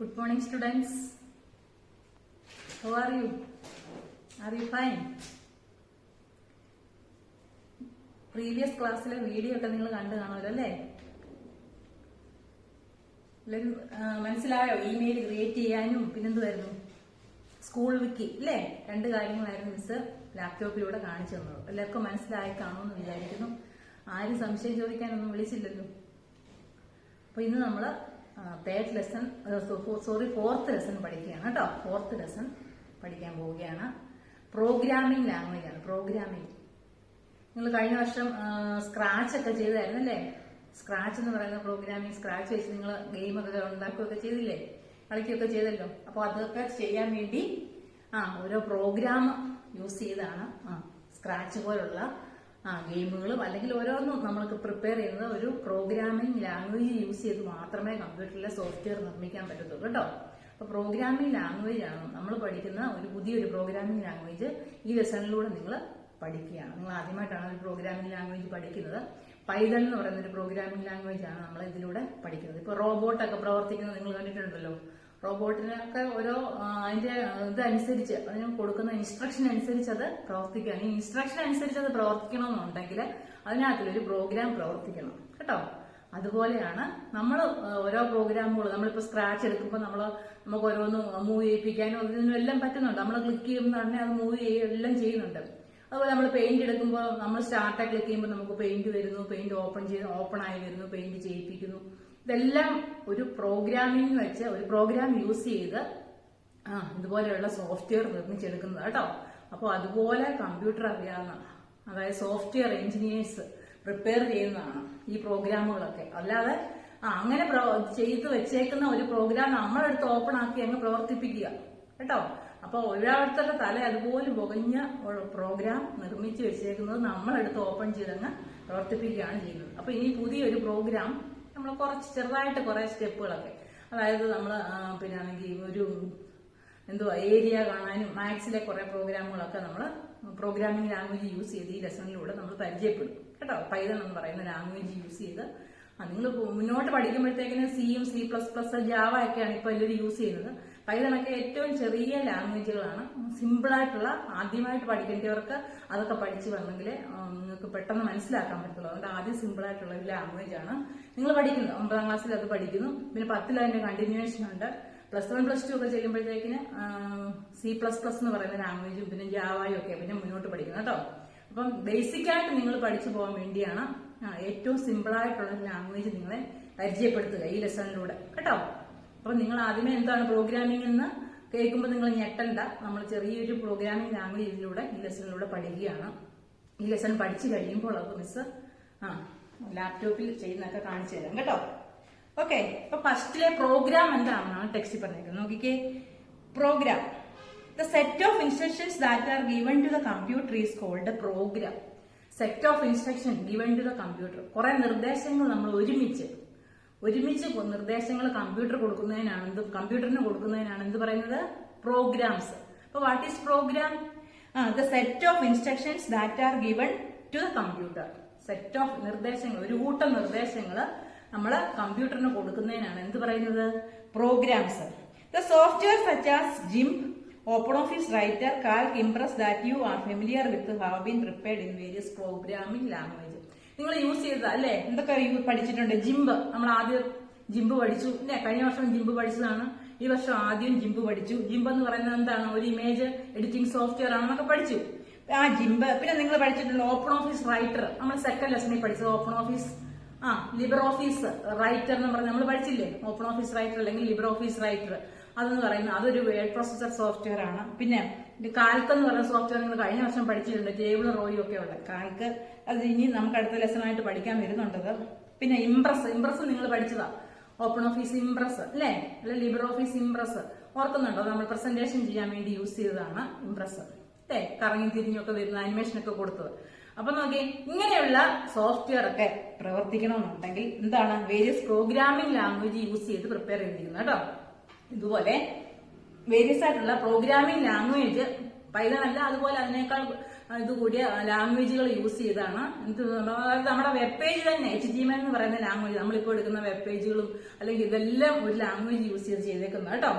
Good morning, students. How are you? Are you fine? Previous ക്ലാസ്സിലെ video ഒക്കെ നിങ്ങൾ കണ്ടു കാണുമല്ലോ അല്ലേ? മനസ്സിലായോ? ഇമെയിൽ ക്രിയേറ്റ് ചെയ്യാനും പിന്നെന്തുവായിരുന്നു, സ്കൂൾ വിക്കി അല്ലേ? 2 കാര്യങ്ങളായിരുന്നു മിസ് ലാപ്ടോപ്പിലൂടെ കാണിച്ചു തന്നത്. എല്ലാവർക്കും മനസ്സിലായി കാണുമെന്ന് വിചാരിക്കുന്നു. ആരും സംശയം ചോദിക്കാനൊന്നും വിളിച്ചില്ലല്ലോ. അപ്പൊ ഇന്ന് നമ്മള് ഫോർത്ത് ലെസൺ പഠിക്കുകയാണ് കേട്ടോ. 4th ലെസൺ പഠിക്കാൻ പോവുകയാണ്. പ്രോഗ്രാമിംഗ് ലാംഗ്വേജ് ആണ്. പ്രോഗ്രാമിംഗ് നിങ്ങൾ കഴിഞ്ഞ വർഷം സ്ക്രാച്ച് ഒക്കെ ചെയ്തായിരുന്നു അല്ലേ? സ്ക്രാച്ച് എന്ന് പറയുന്ന പ്രോഗ്രാമിംഗ്, സ്ക്രാച്ച് വെച്ച് നിങ്ങൾ ഗെയിമൊക്കെ ഉണ്ടാക്കുകയൊക്കെ ചെയ്തില്ലേ, കളിക്കുകയൊക്കെ ചെയ്തല്ലോ. അപ്പൊ അതൊക്കെ ചെയ്യാൻ വേണ്ടി ഓരോ പ്രോഗ്രാം യൂസ് ചെയ്താണ് സ്ക്രാച്ച് പോലുള്ള ഗെയിമുകളും അല്ലെങ്കിൽ ഓരോന്നും നമ്മൾക്ക് പ്രിപ്പയർ ചെയ്യുന്നത് ഒരു പ്രോഗ്രാമിംഗ് ലാംഗ്വേജ് യൂസ് ചെയ്ത് മാത്രമേ കമ്പ്യൂട്ടറിലെ സോഫ്റ്റ്വെയർ നിർമ്മിക്കാൻ പറ്റത്തുള്ളൂ കേട്ടോ. അപ്പൊ പ്രോഗ്രാമിംഗ് ലാംഗ്വേജ് ആണ് നമ്മൾ പഠിക്കുന്ന പുതിയൊരു പ്രോഗ്രാമിംഗ് ലാംഗ്വേജ്. ഈ ലെസണിലൂടെ നിങ്ങൾ പഠിക്കുകയാണ്. നിങ്ങൾ ആദ്യമായിട്ടാണ് ഒരു പ്രോഗ്രാമിംഗ് ലാംഗ്വേജ് പഠിക്കുന്നത്. പൈതൺ എന്ന് പറയുന്ന ഒരു പ്രോഗ്രാമിംഗ് ലാംഗ്വേജ് ആണ് നമ്മൾ ഇതിലൂടെ പഠിക്കുന്നത്. ഇപ്പൊ റോബോട്ടൊക്കെ പ്രവർത്തിക്കുന്നത് നിങ്ങൾ കണ്ടിട്ടുണ്ടല്ലോ. റോബോട്ടിനൊക്കെ ഓരോ അതിന്റെ ഇതനുസരിച്ച് അതിന് കൊടുക്കുന്ന ഇൻസ്ട്രക്ഷൻ അനുസരിച്ച് അത് പ്രവർത്തിക്കുകയാണ്. ഈ ഇൻസ്ട്രക്ഷൻ അനുസരിച്ച് അത് പ്രവർത്തിക്കണമെന്നുണ്ടെങ്കിൽ അതിനകത്തൊരു പ്രോഗ്രാം പ്രവർത്തിക്കണം കേട്ടോ. അതുപോലെയാണ് നമ്മൾ ഓരോ പ്രോഗ്രാമുകൾ നമ്മളിപ്പോ സ്ക്രാച്ച് എടുക്കുമ്പോൾ നമുക്ക് ഓരോന്ന് മൂവ് ചെയ്യിപ്പിക്കാനും ഇതിനും എല്ലാം പറ്റുന്നുണ്ട്. നമ്മൾ ക്ലിക്ക് ചെയ്യുമ്പോൾ തന്നെ അത് മൂവ് ചെയ്യുക എല്ലാം ചെയ്യുന്നുണ്ട്. അതുപോലെ നമ്മൾ പെയിന്റ് എടുക്കുമ്പോൾ നമ്മൾ സ്റ്റാർട്ട് ക്ലിക്ക് ചെയ്യുമ്പോൾ നമുക്ക് പെയിന്റ് വരുന്നു, പെയിന്റ് ഓപ്പൺ ആയി വരുന്നു, പെയിന്റ് ചെയ്യിപ്പിക്കുന്നു. ഇതെല്ലാം ഒരു പ്രോഗ്രാമിംഗ് വെച്ച് ഒരു പ്രോഗ്രാം യൂസ് ചെയ്ത് ഇതുപോലെയുള്ള സോഫ്റ്റ്വെയർ നിർമ്മിച്ചെടുക്കുന്നത് കേട്ടോ. അപ്പോൾ അതുപോലെ കമ്പ്യൂട്ടർ അറിയാവുന്ന, അതായത് സോഫ്റ്റ്വെയർ എഞ്ചിനീയേഴ്സ് പ്രിപ്പയർ ചെയ്യുന്നതാണ് ഈ പ്രോഗ്രാമുകളൊക്കെ. അല്ലാതെ അങ്ങനെ ചെയ്ത് വെച്ചേക്കുന്ന ഒരു പ്രോഗ്രാം നമ്മളെടുത്ത് ഓപ്പൺ ആക്കി അങ്ങ് പ്രവർത്തിപ്പിക്കുക കേട്ടോ. അപ്പൊ ഒരാളുടെ തല അതുപോലെ പുകഞ്ഞ പ്രോഗ്രാം നിർമ്മിച്ച് വെച്ചേക്കുന്നത് നമ്മളെടുത്ത് ഓപ്പൺ ചെയ്തങ്ങ് പ്രവർത്തിപ്പിക്കുകയാണ് ചെയ്യുന്നത്. അപ്പൊ ഇനി പുതിയൊരു പ്രോഗ്രാം നമ്മൾ ചെറുതായിട്ട് കുറെ സ്റ്റെപ്പുകളൊക്കെ, അതായത് നമ്മൾ ഒരു ഏരിയ കാണാനും മാത്സിലെ കുറെ പ്രോഗ്രാമുകളൊക്കെ നമ്മൾ പ്രോഗ്രാമിംഗ് ലാംഗ്വേജ് യൂസ് ചെയ്ത് ഈ ലെസണിലൂടെ നമ്മൾ പരിചയപ്പെടും കേട്ടോ. പൈതൺ എന്ന് പറയുന്ന ലാംഗ്വേജ് യൂസ് ചെയ്ത് നിങ്ങൾ മുന്നോട്ട് പഠിക്കുമ്പോഴത്തേക്കിന് സിയും C++, ജാവ ഒക്കെയാണ് ഇപ്പൊ എല്ലാവരും യൂസ് ചെയ്യുന്നത്. പൈതണൊക്കെ ഏറ്റവും ചെറിയ ലാംഗ്വേജുകളാണ്, സിമ്പിളായിട്ടുള്ള. ആദ്യമായിട്ട് പഠിക്കേണ്ടവർക്ക് അതൊക്കെ പഠിച്ചു വന്നെങ്കിൽ നിങ്ങൾക്ക് പെട്ടെന്ന് മനസ്സിലാക്കാൻ പറ്റുള്ളൂ. അതുകൊണ്ട് ആദ്യം സിമ്പിളായിട്ടുള്ള ഒരു ലാംഗ്വേജ് ആണ് നിങ്ങൾ പഠിക്കുന്നത്. 9ാം ക്ലാസ്സിൽ അത് പഠിക്കുന്നു. പിന്നെ 10ൽ അതിന്റെ കണ്ടിന്യൂവേഷൻ ഉണ്ട്. +1 +2 ഒക്കെ ചെയ്യുമ്പോഴത്തേക്കിന് C++ എന്ന് പറയുന്ന ലാംഗ്വേജും പിന്നെ ജാവയും ഒക്കെ പിന്നെ മുന്നോട്ട് പഠിക്കുന്നത് കേട്ടോ. അപ്പം ബേസിക് ആയിട്ട് നിങ്ങൾ പഠിച്ചു പോകാൻ വേണ്ടിയാണ് ഏറ്റവും സിമ്പിളായിട്ടുള്ള ഒരു ലാംഗ്വേജ് നിങ്ങളെ പരിചയപ്പെടുത്തുക ഈ ലെസണിലൂടെ കേട്ടോ. അപ്പൊ നിങ്ങൾ ആദ്യമേ എന്താണ് പ്രോഗ്രാമിംഗ് എന്ന് കേൾക്കുമ്പോൾ നിങ്ങൾ ഞെട്ടണ്ട. നമ്മൾ ചെറിയൊരു പ്രോഗ്രാമിംഗ് ലാംഗ്വേജ് ഇതിലൂടെ ഈ ലെസണിലൂടെ പഠിക്കുകയാണ്. ഈ ലെസൺ പഠിച്ചു കഴിയുമ്പോൾ അത് മിസ് ലാപ്ടോപ്പിൽ ചെയ്യുന്നതൊക്കെ കാണിച്ചു തരാം കേട്ടോ. ഓക്കെ, അപ്പൊ ഫസ്റ്റിലെ പ്രോഗ്രാം എന്താണെന്നാണ് ടെക്സ്റ്റിൽ പറഞ്ഞേക്കുന്നത്. നോക്കിക്കേ, program the set of instructions that are given to the computer is called program. Set of instruction given to the computer, കുറെ നിർദ്ദേശങ്ങൾ നമ്മൾ ഒരുമിച്ച് നിർദ്ദേശങ്ങൾ കമ്പ്യൂട്ടറിന് കൊടുക്കുന്നതിനാണ് എന്ത് പറയുന്നത്? പ്രോഗ്രാംസ്. അപ്പൊ what is program? The set of instructions that are given to the computer. Set of നിർദ്ദേശങ്ങൾ, ഒരു കൂട്ടം നിർദ്ദേശങ്ങൾ നമ്മൾ കമ്പ്യൂട്ടറിന് കൊടുക്കുന്നതിനാണ് എന്ത് പറയുന്നത്? Programs. The software such as GIMP, OpenOffice Writer, Calc, Impress that you are familiar with have been prepared in various programming language. നിങ്ങൾ യൂസ് ചെയ്തത് അല്ലേ? എന്തൊക്കെ പഠിച്ചിട്ടുണ്ട്? ജിംബ്, നമ്മൾ ആദ്യം ജിംബ് പഠിച്ചു അല്ലെ? കഴിഞ്ഞ വർഷം ജിംബ് പഠിച്ചതാണ്. ഈ വർഷം ആദ്യം ജിംബ് പഠിച്ചു. ജിംബ് എന്ന് പറയുന്നത് എന്താണ്? ഒരു ഇമേജ് എഡിറ്റിംഗ് സോഫ്റ്റ്വെയർ ആണെന്നൊക്കെ പഠിച്ചു ജിംബ്. പിന്നെ നിങ്ങൾ പഠിച്ചിട്ടുണ്ട് OpenOffice Writer. നമ്മൾ 2nd ലെസണിൽ പഠിച്ചത് OpenOffice LibreOffice Writer എന്ന് പറഞ്ഞ് നമ്മൾ പഠിച്ചില്ലേ? OpenOffice Writer അല്ലെങ്കിൽ LibreOffice Writer അതെന്ന് പറയുന്നത് അതൊരു വേർഡ് പ്രോസസർ സോഫ്റ്റ്വെയർ ആണ്. പിന്നെ കാൽക്ക് എന്ന് പറയുന്ന സോഫ്റ്റ്വെയർ നിങ്ങൾ കഴിഞ്ഞ വർഷം പഠിച്ചിട്ടുണ്ട്, ടേബിളും റോയും ഒക്കെ ഉള്ള കാൽക്ക്. അത് ഇനി നമുക്ക് അടുത്ത ലെസണായിട്ട് പഠിക്കാൻ വരുന്നുണ്ടത്. പിന്നെ ഇംപ്രസ് നിങ്ങൾ പഠിച്ചതാ, OpenOffice Impress അല്ലെ? അല്ലെ LibreOffice Impress ഓർക്കുന്നുണ്ടോ? നമ്മൾ പ്രസന്റേഷൻ ചെയ്യാൻ വേണ്ടി യൂസ് ചെയ്തതാണ് ഇംപ്രസ് അല്ലെ? കറങ്ങി തിരിഞ്ഞൊക്കെ വരുന്ന അനിമേഷൻ ഒക്കെ കൊടുത്തത്. അപ്പൊ നോക്കി, ഇങ്ങനെയുള്ള സോഫ്റ്റ്വെയർ ഒക്കെ പ്രവർത്തിക്കണമെന്നുണ്ടെങ്കിൽ എന്താണ്? വേരിയസ് പ്രോഗ്രാമിംഗ് ലാംഗ്വേജ് യൂസ് ചെയ്ത് പ്രിപ്പയർ ചെയ്തിരിക്കുന്നത് കേട്ടോ. ഇതുപോലെ വേരിയസ് ആയിട്ടുള്ള പ്രോഗ്രാമിംഗ് ലാംഗ്വേജ് പൈതൺ അല്ല, അതുപോലെ അതിനേക്കാൾ ഇതുകൂടിയ ലാംഗ്വേജുകൾ യൂസ് ചെയ്താണ് നമ്മുടെ വെബ് പേജ് തന്നെ HTML എന്ന് പറയുന്ന ലാംഗ്വേജ് നമ്മളിപ്പോൾ എടുക്കുന്ന വെബ് പേജുകളും അല്ലെങ്കിൽ ഇതെല്ലാം ഒരു ലാംഗ്വേജ് യൂസ് ചെയ്തേക്കുന്നത് കേട്ടോ.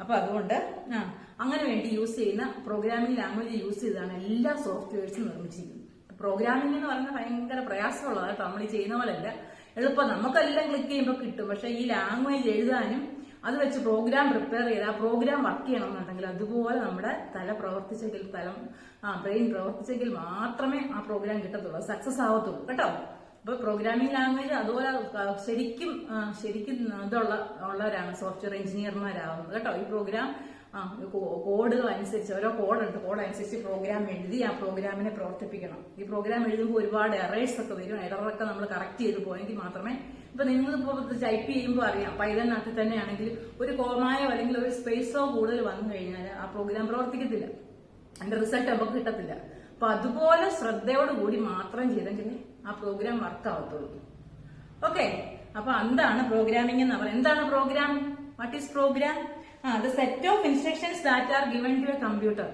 അപ്പൊ അതുകൊണ്ട് അങ്ങനെ വേണ്ടി യൂസ് ചെയ്യുന്ന പ്രോഗ്രാമിംഗ് ലാംഗ്വേജ് യൂസ് ചെയ്താണ് എല്ലാ സോഫ്റ്റ്വെയർസും നിർമ്മിച്ചിരിക്കുന്നത്. പ്രോഗ്രാമിംഗ് എന്ന് പറയുന്നത് ഭയങ്കര പ്രയാസമുള്ളതാണ് കേട്ടോ. നമ്മൾ ഈ ചെയ്യുന്ന പോലെയല്ല എളുപ്പം നമുക്കെല്ലാം ക്ലിക്ക് ചെയ്യുമ്പോൾ കിട്ടും. പക്ഷെ ഈ ലാംഗ്വേജ് എഴുതാനും അത് വെച്ച് പ്രോഗ്രാം പ്രിപ്പയർ ചെയ്ത് ആ പ്രോഗ്രാം വർക്ക് ചെയ്യണമെന്നുണ്ടെങ്കിൽ അതുപോലെ നമ്മുടെ ബ്രെയിൻ പ്രവർത്തിച്ചെങ്കിൽ മാത്രമേ ആ പ്രോഗ്രാം കിട്ടത്തുള്ളൂ, സക്സസ് ആവത്തുള്ളൂ കേട്ടോ. അപ്പൊ പ്രോഗ്രാമിംഗ് ലാംഗ്വേജ് അതുപോലെ ശരിക്കും ഉള്ളവരാണ് സോഫ്റ്റ്വെയർ എഞ്ചിനീയർമാരാവുന്നത് കേട്ടോ. ഈ പ്രോഗ്രാം കോഡുകൾ അനുസരിച്ച് ഓരോ കോഡുണ്ട്, കോഡ് അനുസരിച്ച് പ്രോഗ്രാം എഴുതി ആ പ്രോഗ്രാമിനെ പ്രവർത്തിപ്പിക്കണം. ഈ പ്രോഗ്രാം എഴുതുമ്പോൾ ഒരുപാട് എറേഴ്സ് ഒക്കെ വരും. എററൊക്കെ നമ്മൾ കറക്റ്റ് ചെയ്ത് പോയെങ്കിൽ മാത്രമേ, ഇപ്പൊ നിങ്ങളിപ്പോ ടൈപ്പ് ചെയ്യുമ്പോൾ അറിയാം പൈതണിനകത്ത് തന്നെയാണെങ്കിൽ ഒരു കോമായോ അല്ലെങ്കിൽ ഒരു സ്പേസോ കൂടുതൽ വന്നു കഴിഞ്ഞാൽ ആ പ്രോഗ്രാം പ്രവർത്തിക്കത്തില്ല, അതിന്റെ റിസൾട്ട് നമുക്ക് കിട്ടത്തില്ല. അപ്പൊ അതുപോലെ ശ്രദ്ധയോടുകൂടി മാത്രം ചെയ്തെങ്കിൽ ആ പ്രോഗ്രാം വർക്ക് ആവത്തുള്ളൂ. ഓക്കെ, അപ്പൊ എന്താണ് പ്രോഗ്രാമിംഗ് എന്ന് പറയുന്നത്? എന്താണ് program? What is program? the set of instructions that are given to a computer.